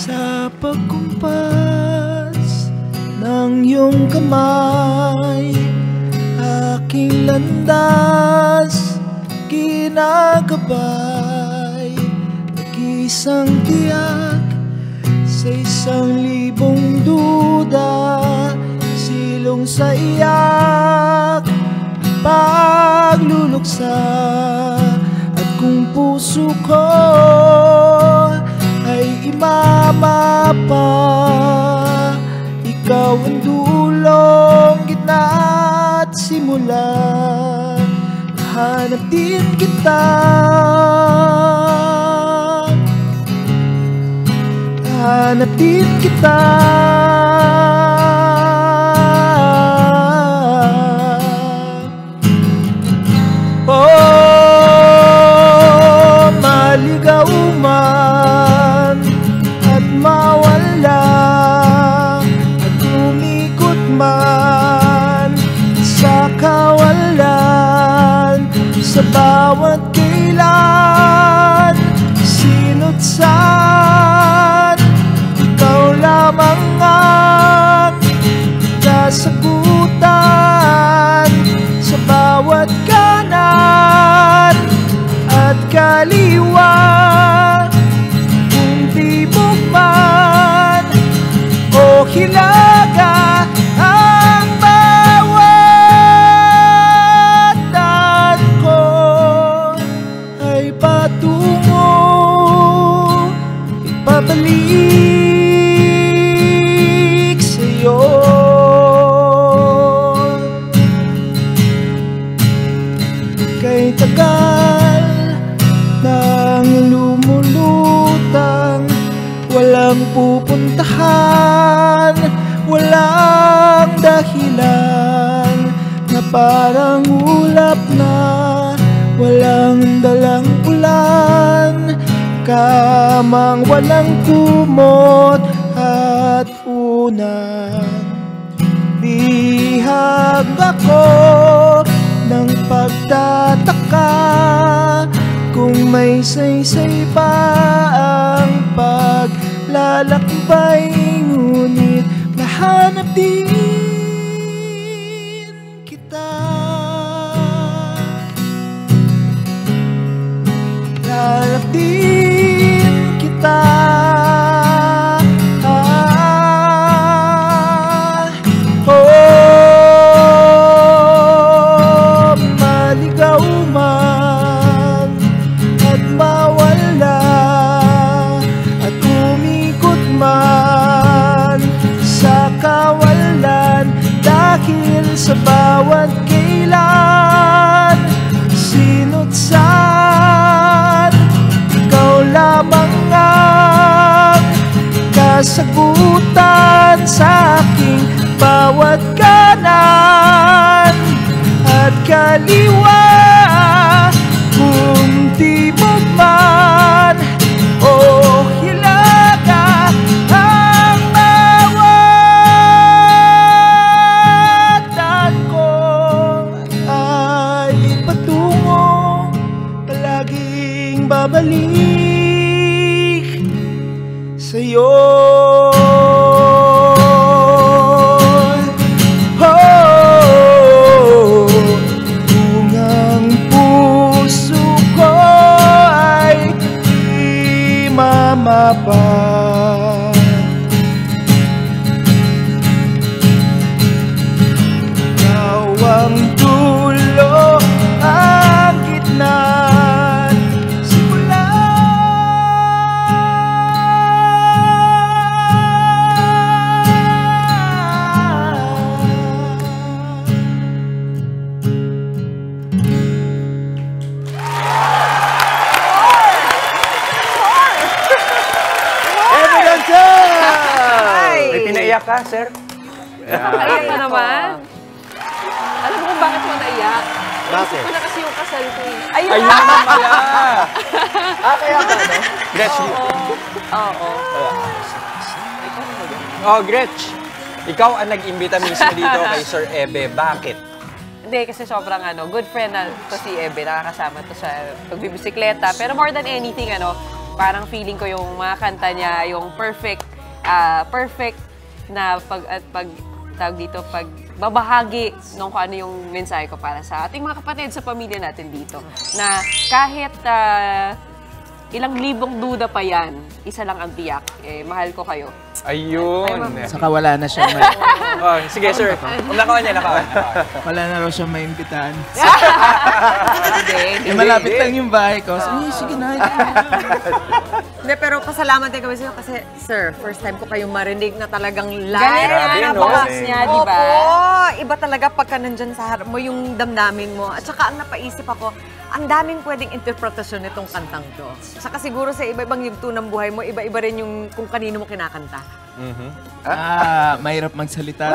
Sa pagkumpas ng iyong kamay, aking landas ginagabay, nag-isang tiyak sa 1,000 duda, silong sa iyak, pagluluksa, at kung puso ko ay imamapa, ikaw ang dulong, gitna at simula, hanap din kita, hanap din kita. Oh, maligaw man at mawala at umikot man sa kawalan, sa bawat kailan, sino't saan, ikaw lamang ang kasagutan sa bawat kanan at kaliwa. Kung tibok man o hilaga, ang bawat daan ko ay patungo, ipabalik sa'yo. Kay tagal nang lumulutang, walang pupuntahan, walang dahilan, parang ulap na walang dalang ulan, kamang walang kumot at unan. Bihag ako ng pagtataka kung may saysay pa ang paglalakbay, ngunit nahanap din kita. Nahanap din kita. Maligaw man at mawala at umikot man sa kawalan, dahil sa bawat kailan, sino't saan, ikaw lamang ang kasagutan sa aking bawat kanan at kaliwa. Kung di mo man o hilaga ang mawatan ko, ay patungo, palaging babalik sa'yo. Ikaw ang dulo, ang gitna, simula. May pinaiyak ka, sir? Naiyak ka naman. Alam mo kung bakit mo naiyak? Bakit? Isip ko na kasi yung kasal ko eh. Ayun naman pala! Kaya ba, no? Gretch. Oo. Oh, Gretch. Ikaw ang nag-imbita mismo dito kay Sir Ebe. Bakit? Hindi, kasi sobrang good friend na to si Ebe. Nakakasama to sa pagbibisikleta. Pero more than anything, parang feeling ko yung mga kanta niya, yung perfect na pagbabahagi nung kung ano yung mensahe ko para sa ating mga kapatid, sa pamilya natin dito. Na kahit ilang libong duda pa yan, isa lang ang tiyak. Mahal ko kayo. Ayun. Saka wala na siya may... Oh, sige, sir. Nakawan niya, nakawan. Wala na raw siya maimbitahan. Hindi. Malapit lang yung bahay ko. So, sige na. Hindi, pero pasalamat din kami sa'yo kasi, sir, first time ko kayong marinig na talagang live. Galing na box niya, di ba? Opo, iba talaga pagka nandyan sa harap mo yung damdamin mo. At saka ang napaisip ako, ang daming pwedeng interpretasyon nitong kantang to. Saka siguro sa iba-ibang yugto ng buhay mo, iba-iba rin yung kung kanino mo kinakanta. Mahirap magsalita.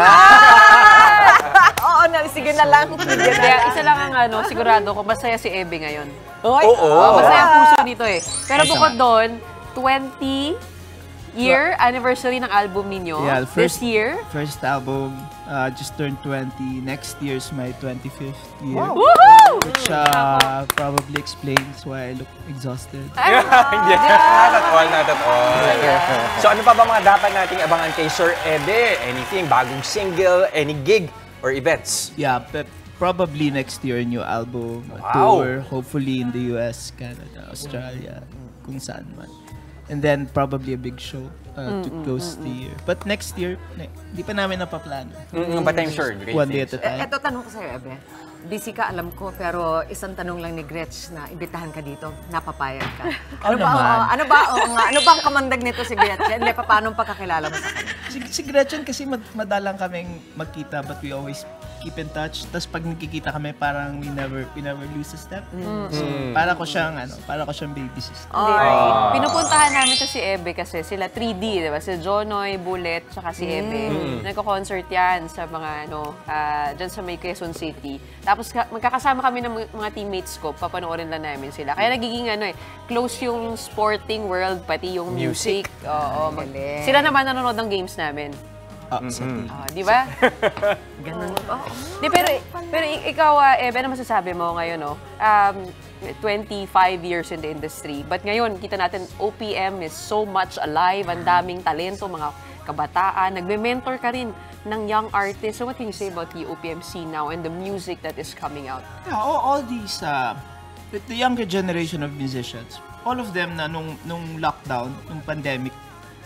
Oo, sige na lang. Kaya isa lang ang sigurado ko, masaya si Ebe ngayon. Oo. Masaya ang puso nito eh. Pero bukod doon, 20-year anniversary ng album ninyo. Yeah, this year. First album, just turned 20. Next year's my 25th year. Wow. Woohoo! Which probably explains why I look exhausted. Not at all. So ano pa ba mga dapat nating abangan kay Sir Ebe? Anything? Bagong single? Any gig? Or events? Yeah, but probably next year, new album, Wow. tour, hopefully in the US, Canada, Australia, kung saan man. And then probably a big show to close the year. But next year, di pa namin napaplano. But I'm sure. One day at a time. Ito, tanong ko sa'yo, Ebe. busy ka, alam ko, pero isang tanong lang ni Gretch na imbitahan ka dito, napapayag ka. Ano naman? Ano ba ang kamandag nito si Gretchen? Hindi, paano ang pagkakilala mo sa kanya? Si Gretchen kasi madalang kaming magkita, but we always keep in touch. Tapos pag nagkikita kami, parang we never lose a step. So, para ko siyang baby sister. Pinupuntahan namin to si Ebe kasi sila 3D, di ba? Si Jonoy, Bullet, tsaka si Ebe. Nagko-concert yan sa mga, dyan sa may Quezon City. Tapos magkakasama kami ng mga teammates ko, papanoorin lang namin sila. Kaya nagiging close yung sporting world, pati yung music. Oo, sila naman nanonood ng games namin. Di ba? Ganun. Pero ikaw, Ebe, ano masasabi mo ngayon, 25 years in the industry. But ngayon, kita natin, OPM is so much alive. Ang daming talento, mga kabataan. Nagme-mentor ka rin ng young artists. So what can you say about the OPM scene now and the music that is coming out? Yeah, all these, the younger generation of musicians, all of them na nung lockdown, nung pandemic,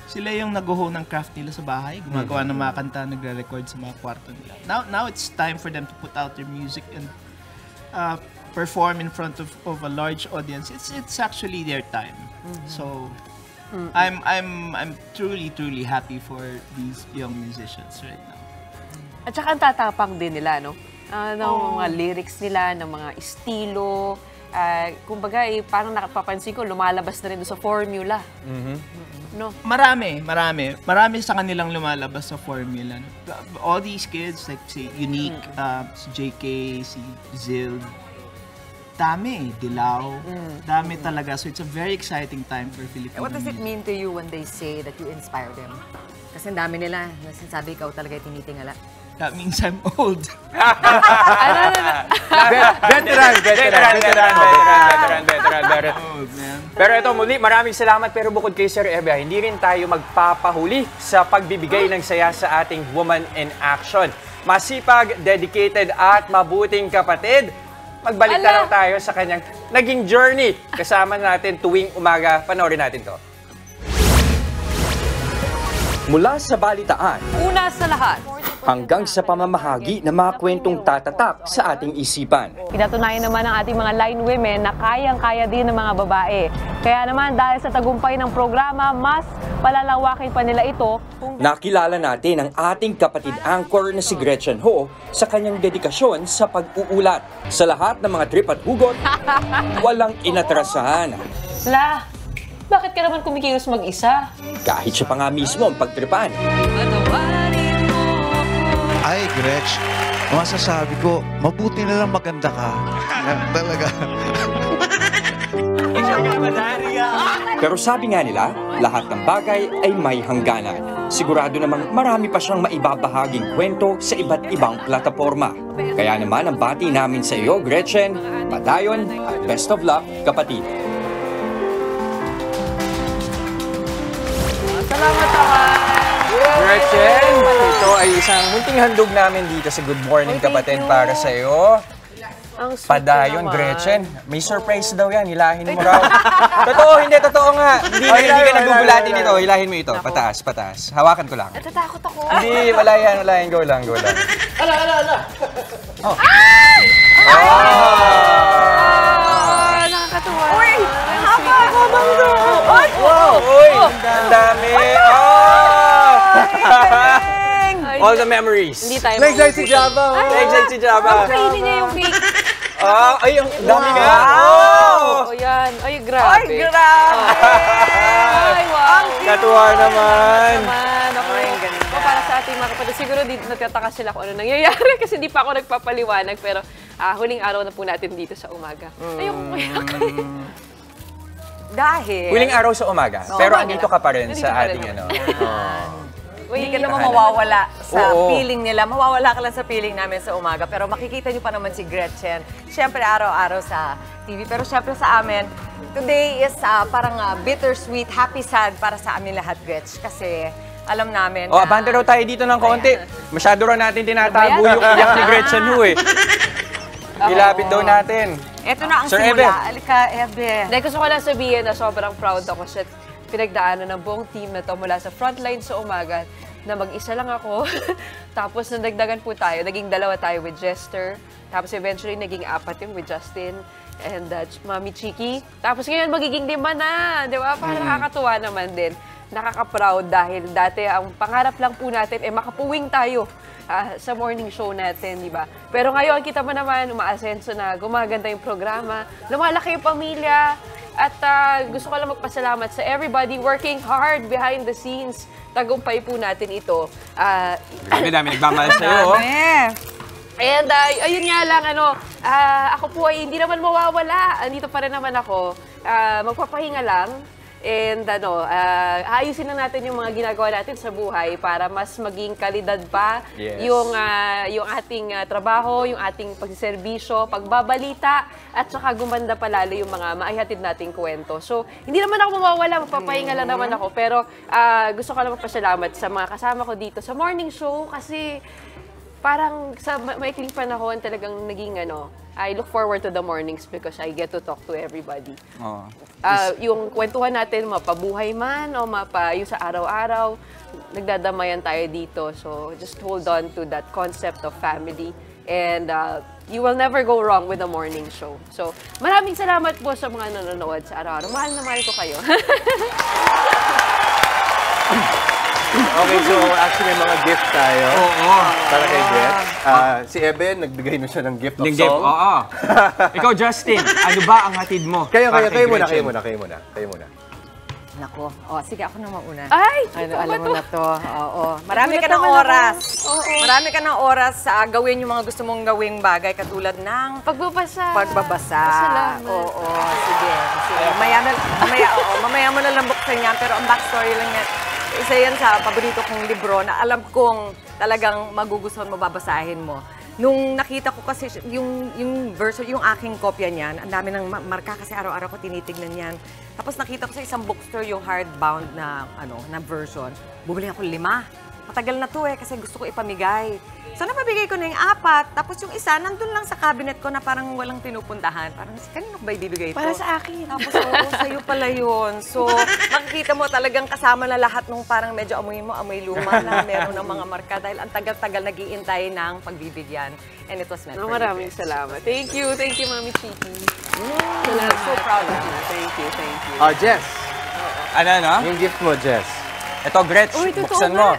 sila yung nag-ho ng craft nila sa bahay, gumagawa ng mga kanta, nagre-record sa mga kwarto nila. Now it's time for them to put out their music and perform in front of a large audience. It's actually their time. So I'm truly happy for these young musicians right now. At saka ang tatapang din nila, ng mga lyrics nila, ng mga estilo. Kumbaga, parang nakapapansin ko, lumalabas na rin sa formula. No? Marami sa kanilang lumalabas sa formula. All these kids, like si Unique, si JK, si Zild, dami, Dilaw, dami talaga. So it's a very exciting time for Filipino What does it mean to you when they say that you inspire them? Kasi ang dami nila, nasasabi ikaw talaga tinitingala. That means I'm old. Veteran. Pero ito muli, maraming salamat. Pero bukod kay Sir Ebe, hindi rin tayo magpapahuli sa pagbibigay ng saya sa ating Woman in Action. Masipag, dedicated at mabuting kapatid. Magbalik na lang tayo sa kanyang naging journey. Kasama natin tuwing umaga. Panoorin natin to. Mula sa balitaan, una sa lahat, hanggang sa pamamahagi ng mga kwentong tatatak sa ating isipan. Pinatunayan naman ng ating mga line women na kayang-kaya din ng mga babae. Kaya naman dahil sa tagumpay ng programa, mas palalawakin pa nila ito. Nakilala natin ang ating kapatid anchor na si Gretchen Ho sa kanyang dedikasyon sa pag-uulat. Sa lahat ng mga trip at hugot, walang inatrasahan. Bakit ka naman kumikilos mag-isa? Kahit siya pa nga mismo ang pagtripan. Ay, Gretch, masasabi ko, mabuti na lang maganda ka. Talaga. Pero sabi nga nila, lahat ng bagay ay may hangganan. Sigurado namang marami pa siyang maibabahaging kwento sa iba't ibang plataforma. Kaya naman ang bati namin sa iyo, Gretchen, padayon at best of luck, kapatid. Salamat naman! Gretchen, ito ay isang munting handog namin dito sa Good Morning Kapatid para sa iyo. Padayon, Gretchen. May surprise daw yan. Hilahin mo raw. Totoo nga. Hindi ka nagugulatin ito. Hilahin mo ito. Pataas. Hawakan ko lang. Natatakot ako. Hindi, wala yan. Go lang. Ala. Oh. Nakakatuwa. Uy! Haba ito! Uy! Ang dami! All the memories. Hindi tayo Na-excite si Java. Ang kainin niya yung cake. Ay, ang dami nga. Oh, yan. Ay, grabe. Ay, wow. Katuwa naman. Okay, ang ganda. Para sa ating mga kapatid, siguro nagtataka sila kung ano nangyayari kasi di pa ako nagpapaliwanag. Pero huling araw na po natin dito sa umaga. Ayoko mo Dahil... Huling araw sa umaga. Pero andito ka pa rin sa ating ano. Hindi ka naman mawawala sa feeling nila. Mawawala ka lang sa feeling namin sa umaga. Pero makikita niyo pa naman si Gretchen. Siyempre, araw-araw sa TV. Pero siyempre sa amin, today is parang bittersweet, happy, sad para sa amin lahat, Gretch. Kasi alam namin na... abanda raw tayo dito ng konti. Masyado raw natin tinatago yung iyak ni Gretchen Ho eh. Ilapit daw natin. Ito na ang Sir simula. Ebe. Alika, Ebe. Gusto ko lang sabihin na sobrang proud ako pinagdaanan ng buong team na to mula sa frontline sa umaga na mag-isa lang ako. Tapos nandagdagan po tayo, naging 2 tayo with Jester. Tapos eventually naging 4 yung with Justin and Mami Chiki. Tapos ngayon magiging 5 na, di ba? Parang nakakatuwa naman din. Nakaka-proud dahil dati ang pangarap lang po natin makapuwing tayo sa morning show natin, di ba? Pero ngayon, kita mo naman, umaasenso na, gumaganda yung programa, lumalaki yung pamilya, at gusto ko lang magpasalamat sa everybody working hard behind the scenes. Tagumpay po natin ito. Dami nagmamahal sa'yo. And ayun nga lang, ako po ay hindi naman mawawala. Andito pa rin naman ako. Magpapahinga lang. And ayusin na natin yung mga ginagawa natin sa buhay para mas maging kalidad pa yung ating trabaho, yung ating pagsiservisyo, pagbabalita, at saka gumanda pa lalo yung mga maihatid nating kwento. So, hindi naman ako mawawala, magpapahinga lang naman ako. Pero gusto ko lang magpasalamat sa mga kasama ko dito sa morning show kasi parang sa maikling panahon talagang naging I look forward to the mornings because I get to talk to everybody. Yung kwentuhan natin, mapabuhay man o yung sa araw-araw, nagdadamayan tayo dito. So just hold on to that concept of family and you will never go wrong with the morning show. So maraming salamat po sa mga nanonood sa araw-araw. Mahal na mahal ko kayo. Okay, so actually may mga gift tayo. Para kay Jess. Si Eben, nagbigay na siya ng gift of song. Oo. Ikaw, Justin, ano ba ang hatid mo? Kayo muna. Nako. Sige, ako na mauna. Ay! Alam mo na to. Oo. Marami ka ng oras. Marami ka ng oras sa gawin yung mga gusto mong gawing bagay katulad ng pagbabasa. Salamat. Oo. Sige. Mamaya mo na lang buksan yan. Pero ang backstory lang yan. Isa yan sa paborito kong libro na alam kong talagang magugustuhan mo, babasahin mo. Nung nakita ko kasi yung version, yung aking kopya niyan, ang dami ng marka kasi araw-araw ko tinitignan yan. Tapos nakita ko sa isang bookstore yung hardbound na version. Bumili ako 5. Matagal na to kasi gusto ko ipamigay. So napabigay ko na yung 4. Tapos yung isa, nandun lang sa cabinet ko na parang walang pinupuntahan. Parang, kanino ba ibibigay ito? Para sa akin. Tapos, sa'yo pala yun. So, makikita mo talagang kasama na lahat nung parang medyo amoy luma na meron ng mga marka dahil ang tagal-tagal nag-iintay ng pagbibigyan. And it was meant for maraming salamat. Thank you, Mami Chiki. I'm so proud of you. Thank you. Jess. Ano? Yung gift mo, Jess. Ito, Gretch, buksan mo.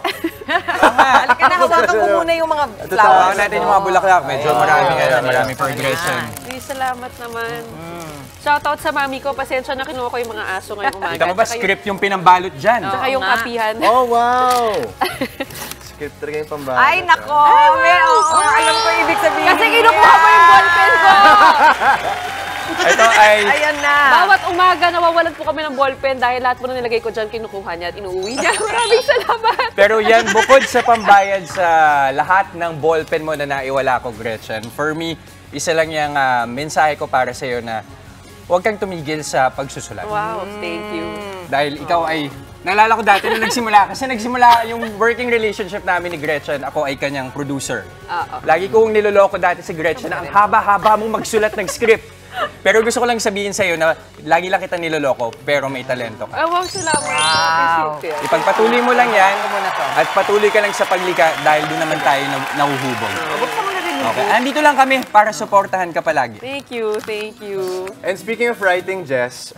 Halika na, hawakan ko muna yung mga flowers. Hawakan natin yung mga bulaklak. Medyo marami progression. Salamat naman. Shoutout sa mami ko. Pasensya na kinuha ko yung mga aso ngayong umaga. Kita mo ba script yung pinambalot dyan? Tsaka yung kapihan. Oh, wow! Script talaga yung pambalot. Ay, nako! Alam ko ibig sabihin. Kasi kinukuha mo yung ballpen ko! Ito ay... Ayan na. Bawat umaga, nawawalan po kami ng ballpen dahil lahat po na nilagay ko dyan, kinukuha niya at inuuwi niya. Maraming salamat. Pero yan, bukod sa pambayad sa lahat ng ballpen mo na naiwala ko, Gretchen, for me, isa lang yung mensahe ko para sa'yo na huwag kang tumigil sa pagsusulat. Wow, thank you. Dahil ikaw ay... Naalala ko dati nung nagsimula yung working relationship namin ni Gretchen, ako ay kanyang producer. Lagi kong niloloko dati si Gretchen na ang haba-haba mong magsulat ng script. Pero gusto ko lang sabihin sa'yo na lagi lang kita niloloko, pero may talento ka. Wow, salamat. Wow. Ipagpatuloy mo lang yan at patuloy ka lang sa paglika dahil doon naman tayo nahuhubog. Buksan mo na rin yung Okay. Andito lang kami para suportahan ka palagi. Thank you. And speaking of writing, Jess,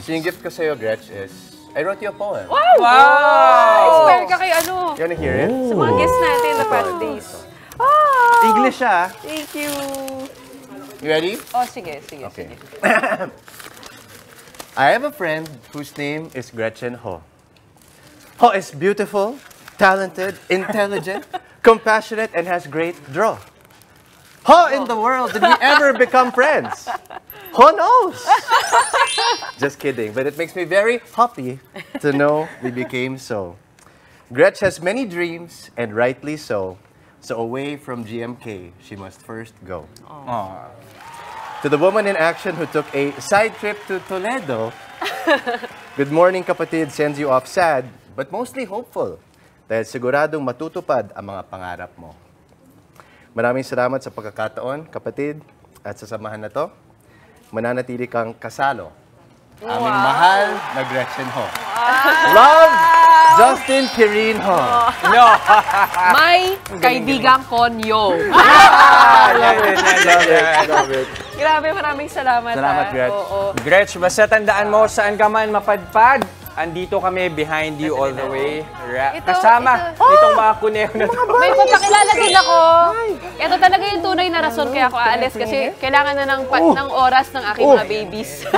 yung gift ko sa'yo, Gretch, is I wrote you a poem. Wow! I-swear ka kay ano? You wanna hear it? Sa mga guests natin the past days. English siya. Thank you. You ready? Sige. Okay. I have a friend whose name is Gretchen Ho. Ho is beautiful, talented, intelligent, compassionate, and has great draw. How in the world did we ever become friends? Who knows? Just kidding, but it makes me very happy to know we became so. Gretch has many dreams, and rightly so. So away from GMK, she must first go. Aww. To the woman in action who took a side trip to Toledo, good morning, kapatid, sends you off sad, but mostly hopeful, dahil siguradong matutupad ang mga pangarap mo. Maraming salamat sa pagkakataon, kapatid, at sa samahan na to. Mananatili kang kasalo. Aming mahal na Gretchen Ho. Love, Justin Quirino. No. May kaibigang konyo. Love it. Grabe, maraming salamat. Salamat, Gretch. Oo. Gretch, basta tandaan mo, saan ka man mapadpad, andito kami behind you all the way. Kasama itong mga kuneho na to. May papakilala din ako. Ito talaga yung tunay na rason kaya ako aalis kasi kailangan na ng oras ng aking mga babies.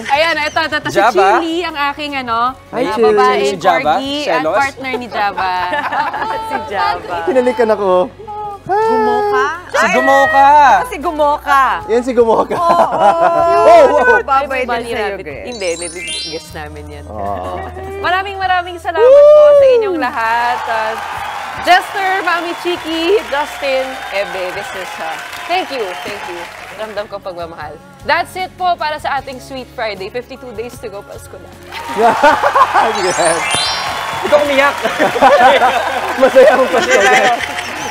Ayan, ito si Java. Chili, ang aking Hi, babae, si Java, corgi, at selos. partner ni Java. Si Java. Pinalikan ako. Gumoka? Si Gumoka. Si Gumoka. Yan si Gumoka. Babay din Bunny sa'yo, rabbit. Gretch. Hindi, guess namin yan. Maraming salamat po sa inyong lahat. Jester, Mami Chiki, Justin, Ebe, this is thank you. Ramdam ko pagmamahal. That's it po para sa ating Sweet Friday. 52 days to go, Pasko na. Ikaw umiyak. Masaya ang Pasko.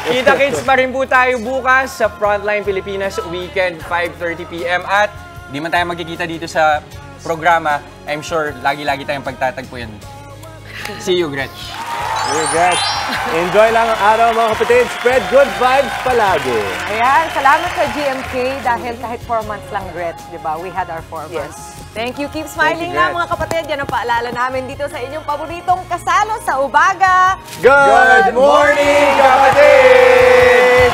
Kita Kids pa rin po tayo bukas sa Frontline Pilipinas Weekend, 5:30 p.m. At di man tayo magkikita dito sa programa, I'm sure lagi-lagi tayong pagtatagpuan. See you, Gretch. See you, Gretch. Enjoy lang ang araw, mga kapatid. Spread good vibes palagi. Ayan, salamat sa GMK dahil kahit 4 months lang, Gretch, di ba? We had our 4 months. Thank you. Keep smiling Thank you, na, mga kapatid. Yan ang paalala namin dito sa inyong paboritong kasalo sa umaga. Good morning, kapatid!